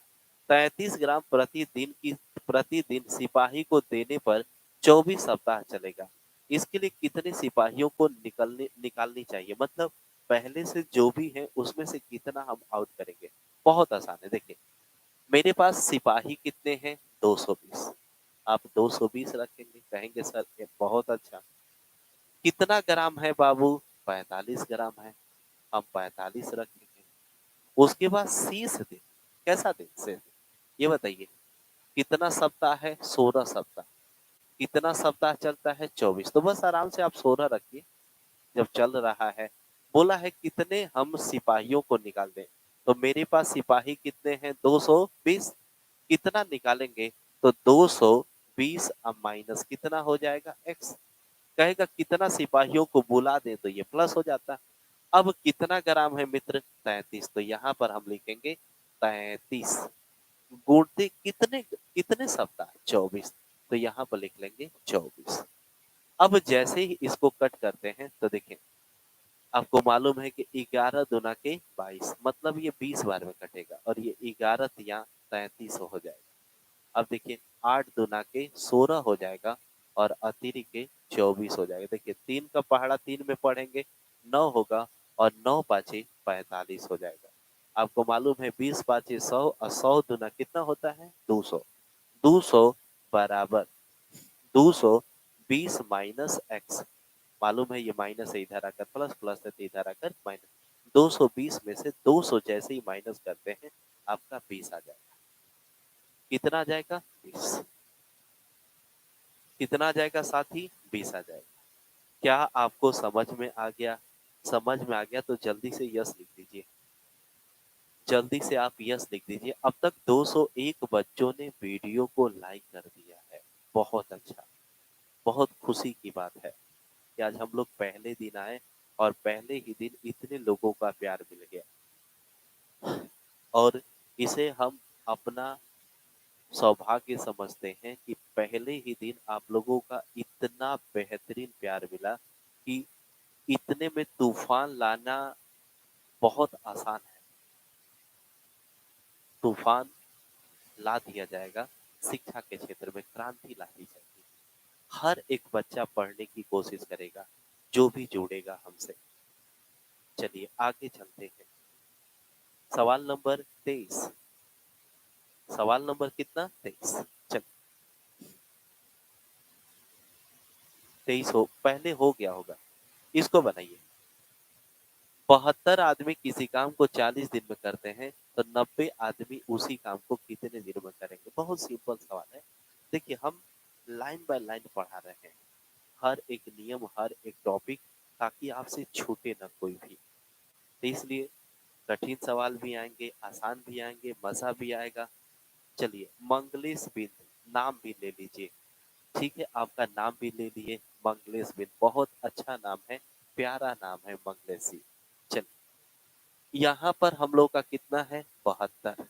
33 ग्राम प्रतिदिन सिपाही को देने पर 24 सप्ताह चलेगा। इसके लिए कितने सिपाहियों को निकालनी चाहिए, मतलब पहले से जो भी है उसमें से कितना हम आउट करेंगे। बहुत आसान है, देखिए मेरे पास सिपाही कितने हैं, 220। आप 220 रखेंगे, कहेंगे सर ये बहुत अच्छा। कितना ग्राम है बाबू, 45 ग्राम है, हम 45 रखेंगे। उसके बाद शेष दिन, कैसा दिन शेष दिन, ये बताइए। कितना सप्ताह है, 16 सप्ताह। कितना सप्ताह चलता है, 24। तो बस आराम से आप 16 रखिए। जब चल रहा है, बोला है कितने हम सिपाहियों को निकाल दें, तो मेरे पास सिपाही कितने हैं, 220। कितना निकालेंगे, तो 220 अब माइनस कितना हो जाएगा, x। कहेगा कितना सिपाहियों को बुला दे, तो ये प्लस हो जाता। अब कितना ग्राम है मित्र, 33। तो यहाँ पर हम लिखेंगे 33 गुणते कितने कितने सप्ताह, 24। तो यहाँ पर लिख लेंगे 24। अब जैसे ही इसको कट करते हैं तो देखिए आपको मालूम है कि 11 दूना के 22, मतलब ये 20 बार में कटेगा और ये 11 या 33 हो जाएगा। अब देखिए 8 दूना के 16 हो जाएगा और अतिरिक्त के 24 हो जाएगा। देखिए 3 का पहाड़ा 3 में पढ़ेंगे, 9 होगा और 9 पाँचे 45 हो जाएगा। आपको मालूम है 20 पाँचे 100 और 100 दूना कितना होता है, 200। 200 बराबर 220 माइनस एक्स। मालूम है ये माइनस है, इधर आकर प्लस, प्लस है तो इधर आकर माइनस। 220 में से 200 जैसे ही माइनस करते हैं आपका 20 आ जाएगा। कितना आ जाएगा, 20। कितना आ जाएगा साथी, 20 आ जाएगा। क्या आपको समझ में आ गया? समझ में आ गया तो जल्दी से यस लिख दीजिए। जल्दी से आप यस लिख दीजिए। अब तक 201 बच्चों ने वीडियो को लाइक कर दिया है। बहुत अच्छा, बहुत खुशी की बात है कि आज हम लोग पहले दिन आए और पहले ही दिन इतने लोगों का प्यार मिल गया। और इसे हम अपना सौभाग्य समझते हैं कि पहले ही दिन आप लोगों का इतना बेहतरीन प्यार मिला कि इतने में तूफान लाना बहुत आसान है। तूफान ला दिया जाएगा, शिक्षा के क्षेत्र में क्रांति ला दी जाएगी। हर एक बच्चा पढ़ने की कोशिश करेगा जो भी जुड़ेगा हमसे। चलिए आगे चलते हैं। सवाल नंबर 23। सवाल नंबर कितना, 23। चल 23 हो, पहले हो गया होगा। इसको बनाइए। 72 आदमी किसी काम को 40 दिन में करते हैं, तो 90 आदमी उसी काम को कितने दिन में करेंगे। बहुत सिंपल सवाल है। देखिए हम लाइन बाय लाइन पढ़ा रहे हैं, हर एक नियम, हर एक टॉपिक, ताकि आपसे छूटे ना कोई भी। तो इसलिए कठिन सवाल भी आएंगे, आसान भी आएंगे, मजा भी आएगा। चलिए मंगलेश बिंद नाम भी ले लीजिए। ठीक है, आपका नाम भी ले लिए, मंगलेश बिंद, बहुत अच्छा नाम है, प्यारा नाम है मंगलेश जी। चलिए यहाँ पर हम लोग का कितना है, 72।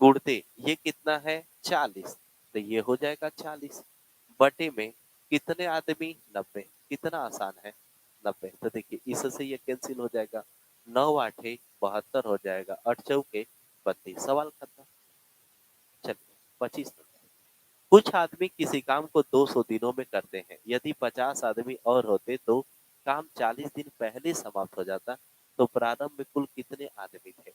गुणते ये कितना है, 40। तो ये हो जाएगा 40 बटे में कितने आदमी, 90। कितना आसान है, 90। तो देखिए इससे ये कैंसिल हो जाएगा, 9 आठे 72 हो जाएगा, 8 चौके 32। सवाल खत्म। चलिए 25। कुछ आदमी किसी काम को 200 दिनों में करते हैं। यदि 50 आदमी और होते तो काम 40 दिन पहले समाप्त हो जाता। तो प्रारंभ में कुल कितने आदमी थे,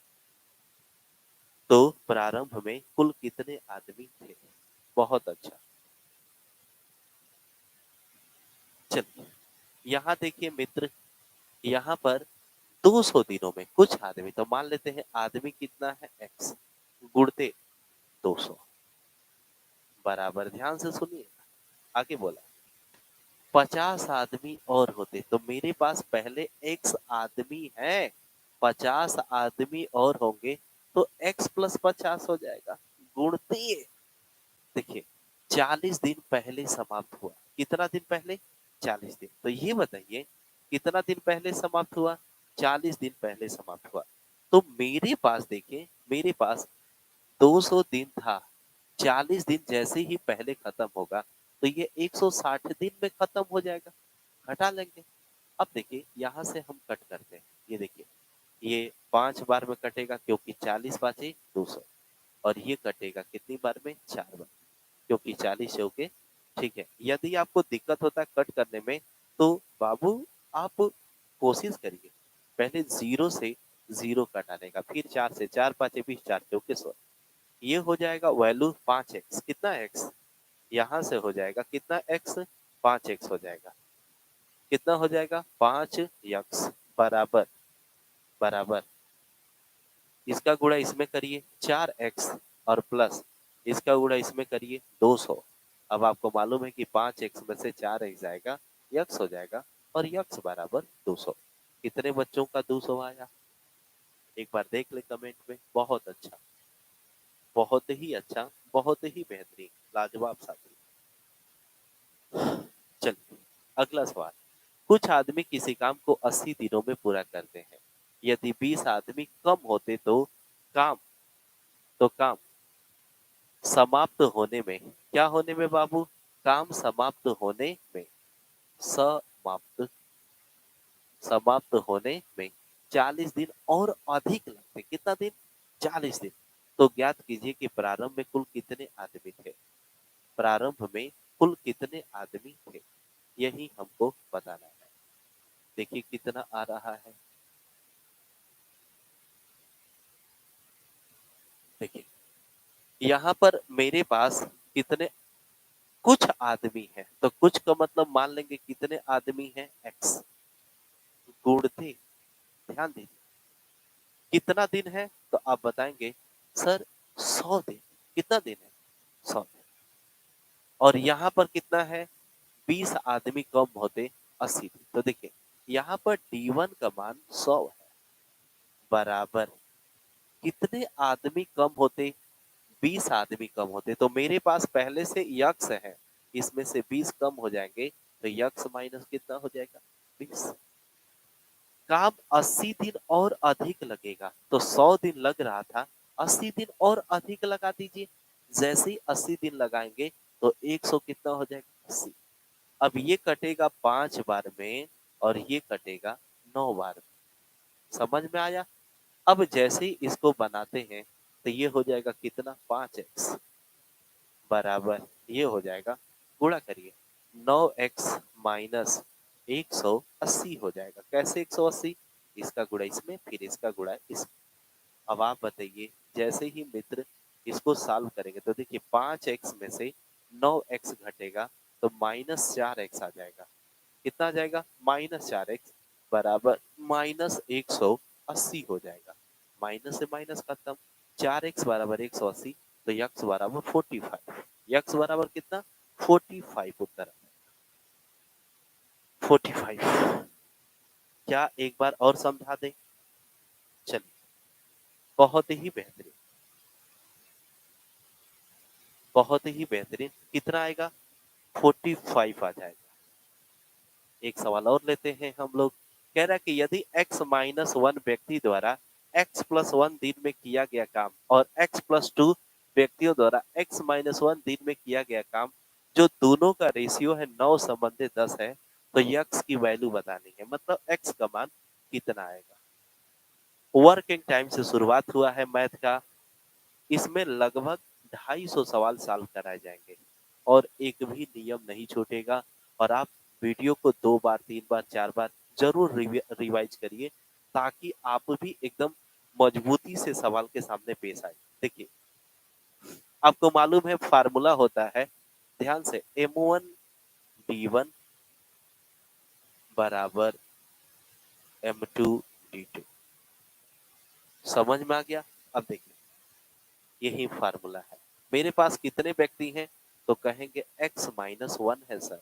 तो प्रारंभ में कुल कितने आदमी थे। बहुत अच्छा। चलिए यहाँ देखिए मित्र, यहाँ पर 200 दिनों में कुछ आदमी, तो मान लेते हैं आदमी कितना है, x, गुणते 200 बराबर, ध्यान से सुनिए आगे बोला, 50 आदमी और होते तो मेरे पास पहले x आदमी है, 50 आदमी और होंगे तो x प्लस 50 हो जाएगा, गुणते। देखिए 40 दिन पहले समाप्त हुआ। कितना दिन पहले, 40 दिन। तो ये बताइए कितना दिन पहले समाप्त हुआ, 40 दिन पहले समाप्त हुआ। तो मेरे पास देखिए, मेरे पास 200 दिन था, 40 दिन जैसे ही पहले खत्म होगा तो ये 160 दिन में खत्म हो जाएगा। घटा लेंगे। अब देखिए यहाँ से हम कट करते हैं, ये देखिए ये 5 बार में कटेगा क्योंकि 40 पाँचे 200, और ये कटेगा कितनी बार में, 4 बार, क्योंकि 40 चौके ठीक है। यदि आपको दिक्कत होता है कट करने में तो बाबू आप कोशिश करिए पहले 0 से 0 कटाने का, फिर 4 से 4 5 20 4 चौके 100। ये हो जाएगा वैल्यू 5x। कितना x? यहाँ से हो जाएगा कितना x? 5x हो जाएगा। कितना हो जाएगा? 5x बराबर बराबर इसका गुणा इसमें करिए 4x और प्लस इसका गुणा इसमें करिए 200। अब आपको मालूम है कि 5x में से 4x जाएगा, x हो जाएगा और x बराबर 200। कितने बच्चों का 200 आया? एक बार देख ले कमेंट में। बहुत अच्छा, बहुत ही अच्छा, बहुत ही बेहतरीन, लाजवाब साथी। चलिए अगला सवाल। कुछ आदमी किसी काम को 80 दिनों में पूरा करते हैं। यदि 20 आदमी कम होते तो काम काम समाप्त होने में, क्या होने में बाबू? काम समाप्त होने में, समाप्त समाप्त होने में 40 दिन और अधिक लगते। कितना दिन? 40 दिन। तो ज्ञात कीजिए कि प्रारंभ में कुल कितने आदमी थे। प्रारंभ में कुल कितने आदमी थे, यही हमको बताना है। देखिए कितना आ रहा है। देखिए यहाँ पर मेरे पास कितने, कुछ आदमी है तो कुछ का मतलब मान लेंगे कितने आदमी हैं, x। गुणते, ध्यान दीजिए कितना दिन है तो आप बताएंगे सर 100 दिन। कितना दिन है? 100 दिन। और यहाँ पर कितना है? 20 आदमी कम होते 80 दिन। तो देखिए यहाँ पर D1 का मान 100 है बराबर कितने आदमी कम होते? 20 आदमी कम होते। तो मेरे पास पहले से यक्स है, इसमें से 20 कम हो जाएंगे तो यक्स माइनस कितना हो जाएगा? 20। काम 80 दिन और अधिक लगेगा तो 100 दिन लग रहा था, 80 दिन और अधिक लगा दीजिए। जैसे ही 80 दिन लगाएंगे तो 100 कितना हो जाएगा? 80। अब ये कटेगा 5 बार में और ये कटेगा 9 बार में। समझ में आया? अब जैसे ही इसको बनाते हैं तो ये हो जाएगा कितना? 5x बराबर ये हो जाएगा, गुणा करिए 9x माइनस 180 हो जाएगा। कैसे 180? इसका गुणा इसमें फिर इसका गुणा इसमें। अब आप बताइए जैसे ही मित्र इसको सॉल्व करेंगे तो देखिए 5x में से 9x घटेगा तो -4x आ जाएगा। कितना आ जाएगा? -4x बराबर -180 हो जाएगा। माइनस से माइनस खत्म। 4x बराबर 180 तो यक्स बराबर 45। यक्स बराबर कितना? 45 उत्तर आ जाएगा। 45। क्या एक बार और समझा दें? चलिए बहुत ही बेहतरीन, बहुत ही बेहतरीन। कितना आएगा? 45 आ जाएगा। एक सवाल और लेते हैं हम लोग। कह रहा है कि यदि x-1 व्यक्ति द्वारा x+1 दिन में किया गया काम और x+2 व्यक्तियों द्वारा x-1 दिन में किया गया काम, जो दोनों का रेशियो है 9 संबंधित 10 है, तो x की वैल्यू बतानी है। मतलब x का मान कितना आएगा। वर्किंग टाइम से शुरुआत हुआ है मैथ का। इसमें लगभग 250 सवाल सॉल्व कराए जाएंगे और एक भी नियम नहीं छूटेगा। और आप वीडियो को 2 बार 3 बार 4 बार जरूर रिवाइज करिए ताकि आप भी एकदम मजबूती से सवाल के सामने पेश आए। देखिए आपको मालूम है फार्मूला होता है, ध्यान से, M1 D1 बराबर M2 D2। समझ में आ गया? अब देखिए यही फार्मूला है। मेरे पास कितने व्यक्ति हैं तो कहेंगे x-1 है सर।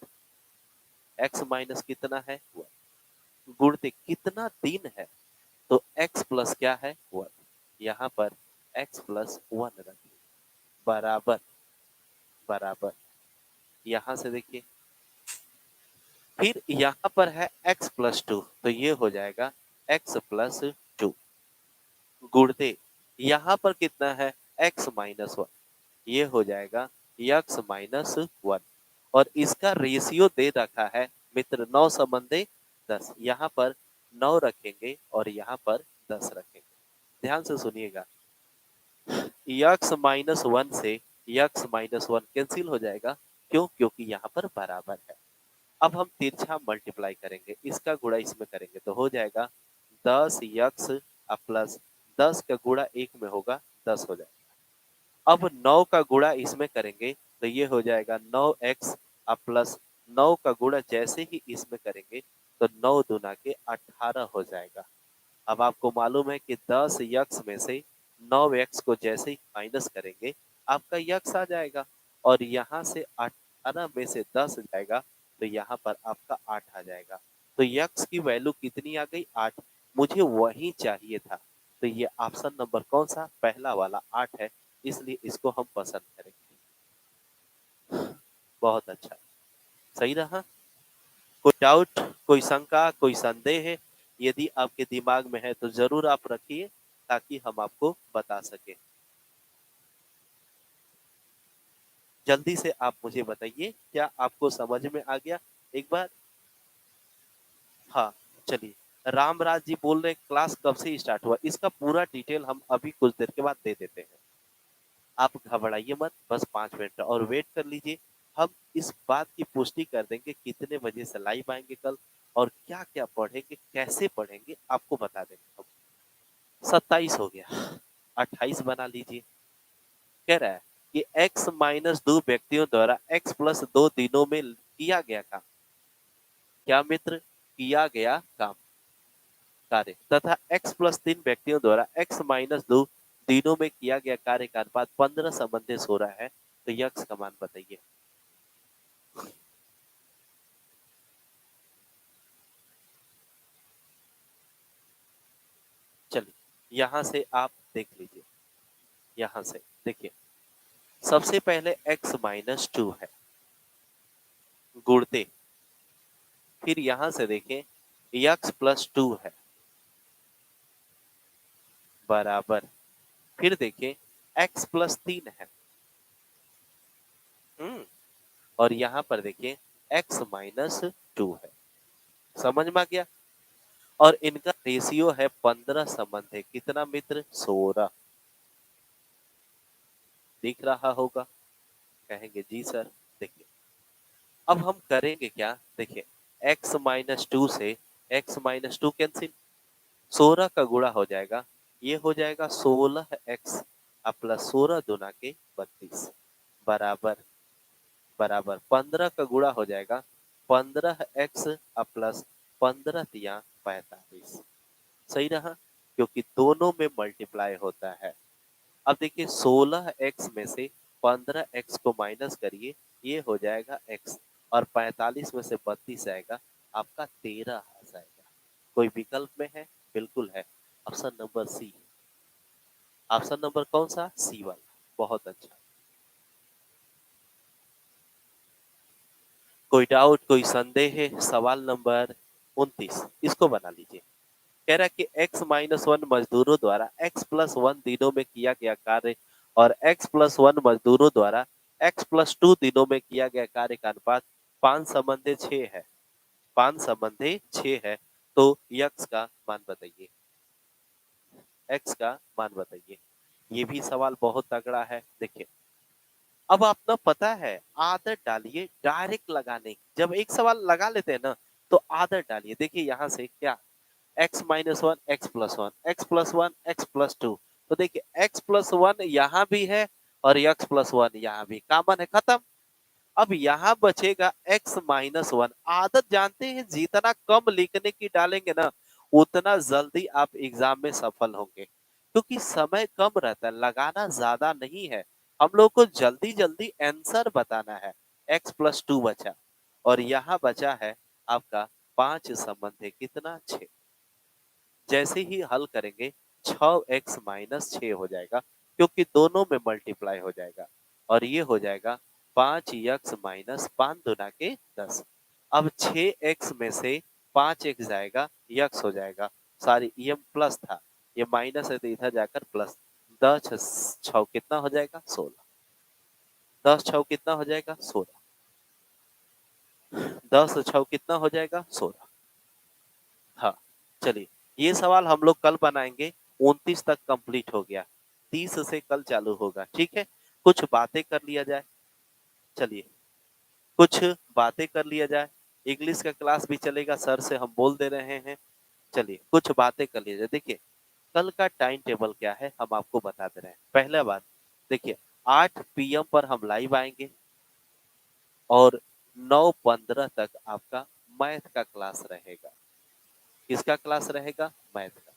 x माइनस कितना है? 1। गुणते कितना दिन है तो x प्लस क्या है? 1। यहाँ पर x+1 रखिए बराबर बराबर, यहाँ से देखिए फिर यहाँ पर है x+2 तो ये हो जाएगा x+2 गुणते यहाँ पर कितना है? x-1 ये हो जाएगा x-1। और इसका रेशियो दे रखा है मित्र 9 संबंधी 10। यहाँ पर 9 रखेंगे और यहाँ पर 10 रखेंगे। ध्यान से सुनिएगा, x-1 से x-1 कैंसिल हो जाएगा क्यों? क्योंकि यहाँ पर बराबर है। अब हम तिरछा मल्टीप्लाई करेंगे, इसका गुणा इसमें करेंगे तो हो जाएगा 10x प्लस 10 का गुणा 1 में होगा 10 हो जाएगा। अब 9 का गुणा इसमें करेंगे तो ये हो जाएगा 9x प्लस 9 का गुणा जैसे ही इसमें करेंगे तो 9 दूना के 18 हो जाएगा। अब आपको मालूम है कि 10 यक्स में से 9 एक्स को जैसे ही माइनस करेंगे आपका यक्स आ जाएगा और यहाँ से 18 में से 10 जाएगा तो यहाँ पर आपका 8 आ जाएगा। तो यक्स की वैल्यू कितनी आ गई? 8। मुझे वही चाहिए था। तो ये ऑप्शन नंबर कौन सा? पहला वाला 8 है, इसलिए इसको हम पसंद करेंगे। बहुत अच्छा, सही रहा। कोई डाउट, कोई शंका, कोई संदेह है? यदि आपके दिमाग में है तो जरूर आप रखिए ताकि हम आपको बता सके। जल्दी से आप मुझे बताइए, क्या आपको समझ में आ गया? एक बार हाँ, चलिए। रामराज जी बोल रहे क्लास कब से स्टार्ट हुआ? इसका पूरा डिटेल हम अभी कुछ देर के बाद दे देते हैं। आप घबराइए मत, बस 5 मिनट और वेट कर लीजिए। हम इस बात की पुष्टि कर देंगे कितने बजे से लाइव आएंगे कल और क्या क्या पढ़ेंगे, कैसे पढ़ेंगे, आपको बता देंगे हम। 27 हो गया, 28 बना लीजिए। कह रहा है कि x माइनस 2 व्यक्तियों द्वारा x प्लस 2 दिनों में किया गया काम। क्या मित्र? किया गया काम, कार्य तथा x प्लस 3 व्यक्तियों द्वारा x माइनस 2 दिनों में किया गया कार्य का अनुपात 15 संबंधित हो रहा है, तो यक्स का मान बताइए। चलिए यहां से आप देख लीजिए, यहां से देखिए। सबसे पहले x माइनस 2 है गुणते, फिर यहां से देखें x प्लस 2 है बराबर, फिर देखें x प्लस 3 है, और यहां पर देखिए x माइनस 2 है। समझ में आ गया? और इनका रेशियो है 15 संबंध है कितना मित्र? 16। दिख रहा होगा? कहेंगे जी सर। देखिए अब हम करेंगे क्या, देखिए x माइनस 2 से x माइनस 2 कैंसिल, 16 का गुणा हो जाएगा, ये हो जाएगा 16x प्लस 16 दूना के 32 बराबर, बराबर 15 का गुणा हो जाएगा 15x प्लस 15 तिया 45। सही रहा, क्योंकि दोनों में मल्टीप्लाई होता है। अब देखिए 16x में से 15x को माइनस करिए, ये हो जाएगा x और 45 में से 32 आएगा, आपका 13 आ जाएगा। कोई विकल्प में है? बिल्कुल है, option number C. Option number कौन सा? सी वाला। बहुत अच्छा। कोई डाउट, कोई संदेह है? सवाल नंबर 29 इसको बना लीजिए। कह रहा है कि x माइनस 1 मजदूरों द्वारा x प्लस 1 दिनों में किया गया कार्य और x प्लस 1 मजदूरों द्वारा x प्लस 2 दिनों में किया गया कार्य का अनुपात 5 संबंधे 6 है। 5 संबंधे 6 है, तो x का मान बताइए। x का मान बताइए। ये भी सवाल बहुत तगड़ा है। देखिए अब आप ना पता है आदत डालिए डायरेक्ट लगाने की। जब एक सवाल लगा लेते हैं ना तो आदत डालिए। देखिए यहाँ से क्या, x minus 1 x plus 1 x plus 1 x plus 2, तो देखिए x प्लस 1 यहाँ भी है और x प्लस 1 यहाँ भी कॉमन है, खत्म। अब यहाँ बचेगा x माइनस 1। आदत जानते हैं जितना कम लिखने की डालेंगे ना उतना जल्दी आप एग्जाम में सफल होंगे, क्योंकि समय कम रहता है, लगाना ज्यादा नहीं है। हम लोग को जल्दी जल्दी आंसर बताना है। x प्लस 2 बचा और यहाँ बचा है आपका 5 संबंध है कितना? 6। जैसे ही हल करेंगे 6x माइनस 6 हो जाएगा, क्योंकि दोनों में मल्टीप्लाई हो जाएगा और ये हो जाएगा 5x माइनस 5 दूना के 10। अब 6x में से 5x जाएगा, x हो जाएगा। सॉरी ये प्लस था, ये माइनस है तो इधर जाकर प्लस। 10 6 कितना हो जाएगा? 16। 10 6 कितना हो जाएगा? 16। 10 6 कितना हो जाएगा? 16। हाँ, चलिए ये सवाल हम लोग कल बनाएंगे। 29 तक कंप्लीट हो गया, 30 से कल चालू होगा, ठीक है। कुछ बातें कर लिया जाए। चलिए कुछ बातें कर लिया जाए। इंग्लिश का क्लास भी चलेगा, सर से हम बोल दे रहे हैं। चलिए कुछ बातें कर लिया जाए। देखिए कल का टाइम टेबल क्या है हम आपको बता दे रहे हैं। पहला बात देखिए 8 पीएम पर हम लाइव आएंगे और 9:15 तक आपका मैथ का क्लास रहेगा। किसका क्लास रहेगा? मैथ का।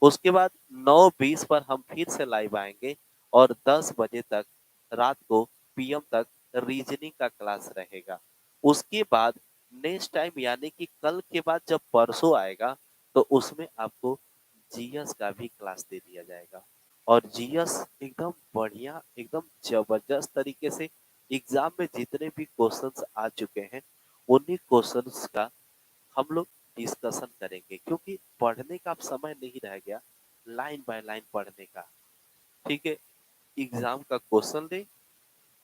उसके बाद 9:20 पर हम फिर से लाइव आएंगे और 10 बजे तक रात को पीएम तक रीजनिंग का क्लास रहेगा। उसके बाद नेक्स्ट टाइम यानी कि कल के बाद जब परसों आएगा तो उसमें आपको जीएस का भी क्लास दे दिया जाएगा। और जीएस एकदम बढ़िया एकदम जबरदस्त तरीके से एग्जाम में जितने भी क्वेश्चंस आ चुके हैं उन्हीं क्वेश्चंस का हम लोग डिस्कशन करेंगे, क्योंकि पढ़ने का अब समय नहीं रह गया लाइन बाय लाइन पढ़ने का। ठीक है, एग्जाम का क्वेश्चन ले,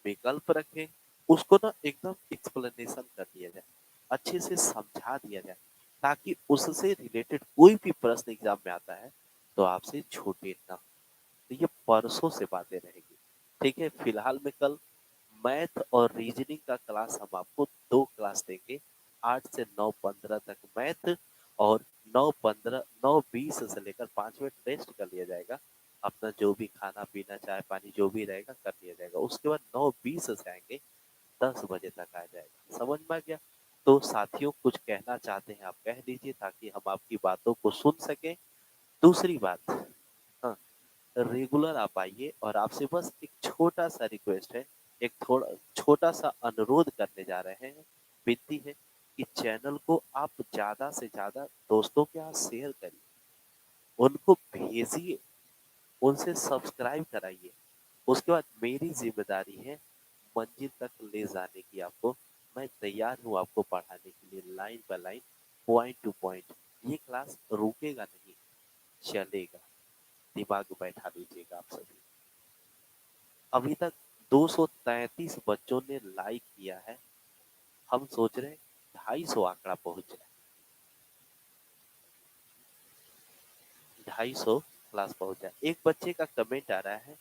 विकल्प रखें, उसको ना एकदम एक्सप्लेनेशन कर दिया जाए, अच्छे से समझा दिया जाए, ताकि उससे रिलेटेड कोई भी प्रश्न एग्जाम में आता है तो आपसे छूटे ना। तो ये परसों से बातें रहेगी। ठीक है, फिलहाल में कल मैथ और रीजनिंग का क्लास हम आपको 2 क्लास देंगे। 8 से 9:15 तक मैथ और 9:15 9:20 से लेकर 5 मिनट रेस्ट कर लिया जाएगा। अपना जो भी खाना पीना चाय पानी जो भी रहेगा कर लिया जाएगा। उसके बाद 9:20 से आएंगे 10 बजे तक आ जाएगा। समझ में आ गया? तो साथियों कुछ कहना चाहते हैं आप कह दीजिए ताकि हम आपकी बातों को सुन सकें। दूसरी बात, हाँ, रेगुलर आप आइए और आपसे बस एक छोटा सा रिक्वेस्ट है, एक थोड़ा छोटा सा अनुरोध करने जा रहे हैं। विनती है कि चैनल को आप ज्यादा से ज्यादा दोस्तों के साथ शेयर करिए, उनको भेजिए, उनसे सब्सक्राइब कराइए। उसके बाद मेरी जिम्मेदारी है मंजिल तक ले जाने की आपको। मैं तैयार हूँ आपको पढ़ाने के लिए line by line, point two point. ये क्लास रुकेगा नहीं, चलेगा। दिमाग बैठा लीजिएगा आप सभी। अभी तक 233 बच्चों ने लाइक किया है। हम सोच रहे हैं 250 आंकड़ा पहुंच जाए, 250 क्लास पहुंच जाए। एक बच्चे का कमेंट आ रहा है,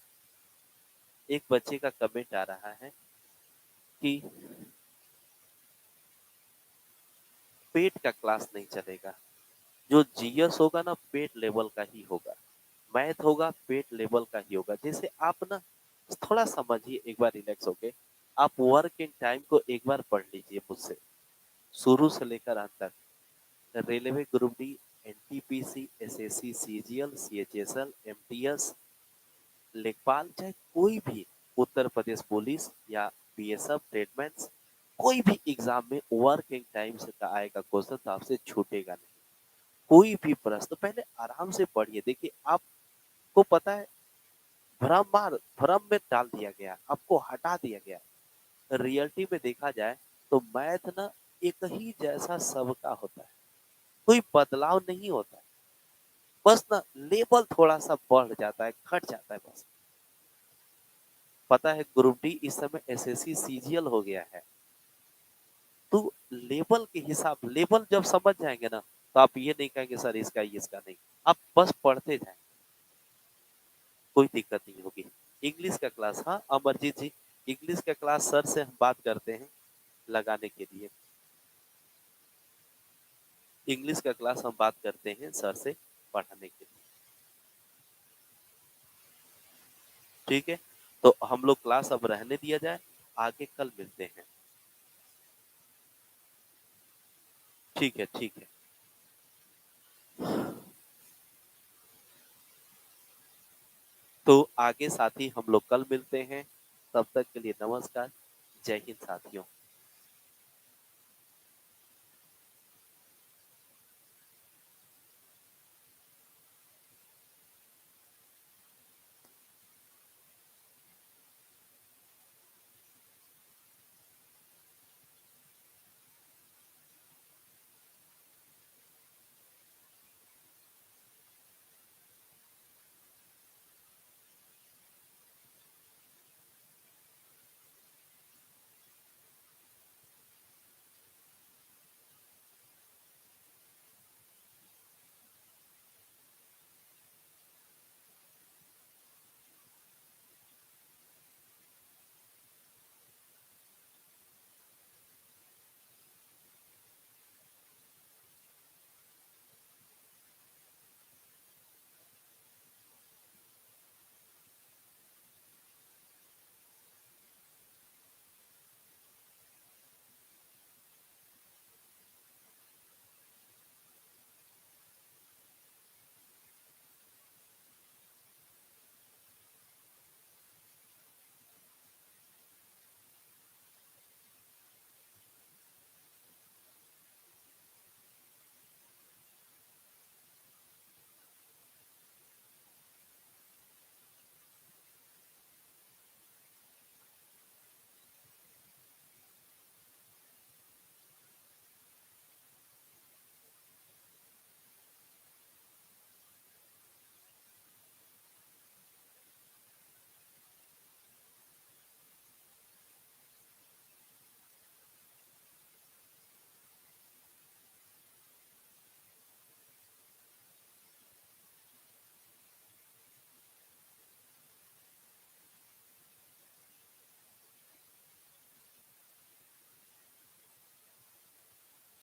एक बच्चे का कमेंट आ रहा है कि पेट का क्लास नहीं चलेगा। जो जीएस होगा ना पेट लेवल का ही होगा, मैथ होगा पेट लेवल का ही होगा। जैसे आप ना थोड़ा समझिए, एक बार रिलैक्स होके आप वर्क इन टाइम को एक बार पढ़ लीजिए मुझसे, शुरू से लेकर अंत तक। Railway group D, NTPC, SSC, CGL, CHSL, MTS, लेखपाल, चाहे कोई भी, उत्तर प्रदेश पुलिस या बीएसएफ, ट्रेडमैन, कोई भी एग्जाम में वर्किंग टाइम से का आएगा क्वेश्चन तो आपसे छूटेगा नहीं। कोई भी प्रश्न पहले आराम से पढ़िए। देखिए आपको पता है भ्रम में डाल दिया गया, आपको हटा दिया गया। रियलिटी में देखा जाए तो मैथ ना एक ही जैसा सबका होता है, कोई बदलाव नहीं होता है। बस ना लेवल थोड़ा सा बढ़ जाता है, घट जाता है बस। पता है ग्रुप डी इस समय एसएससी सीजीएल हो गया है। तो लेवल के हिसाब, लेवल जब समझ जाएंगे ना तो आप ये नहीं कहेंगे सर इसका इसका नहीं। आप बस पढ़ते जाएं, कोई दिक्कत नहीं होगी। इंग्लिश का क्लास, हाँ अमरजीत जी, इंग्लिश का क्लास सर से हम बात करते हैं लगाने के लिए। इंग्लिश का क्लास हम बात करते हैं सर से पढ़ाने के लिए। ठीक है, तो हम लोग क्लास अब रहने दिया जाए, आगे कल मिलते हैं। ठीक है, ठीक है। तो आगे साथी हम लोग कल मिलते हैं। तब तक के लिए नमस्कार, जय हिंद साथियों।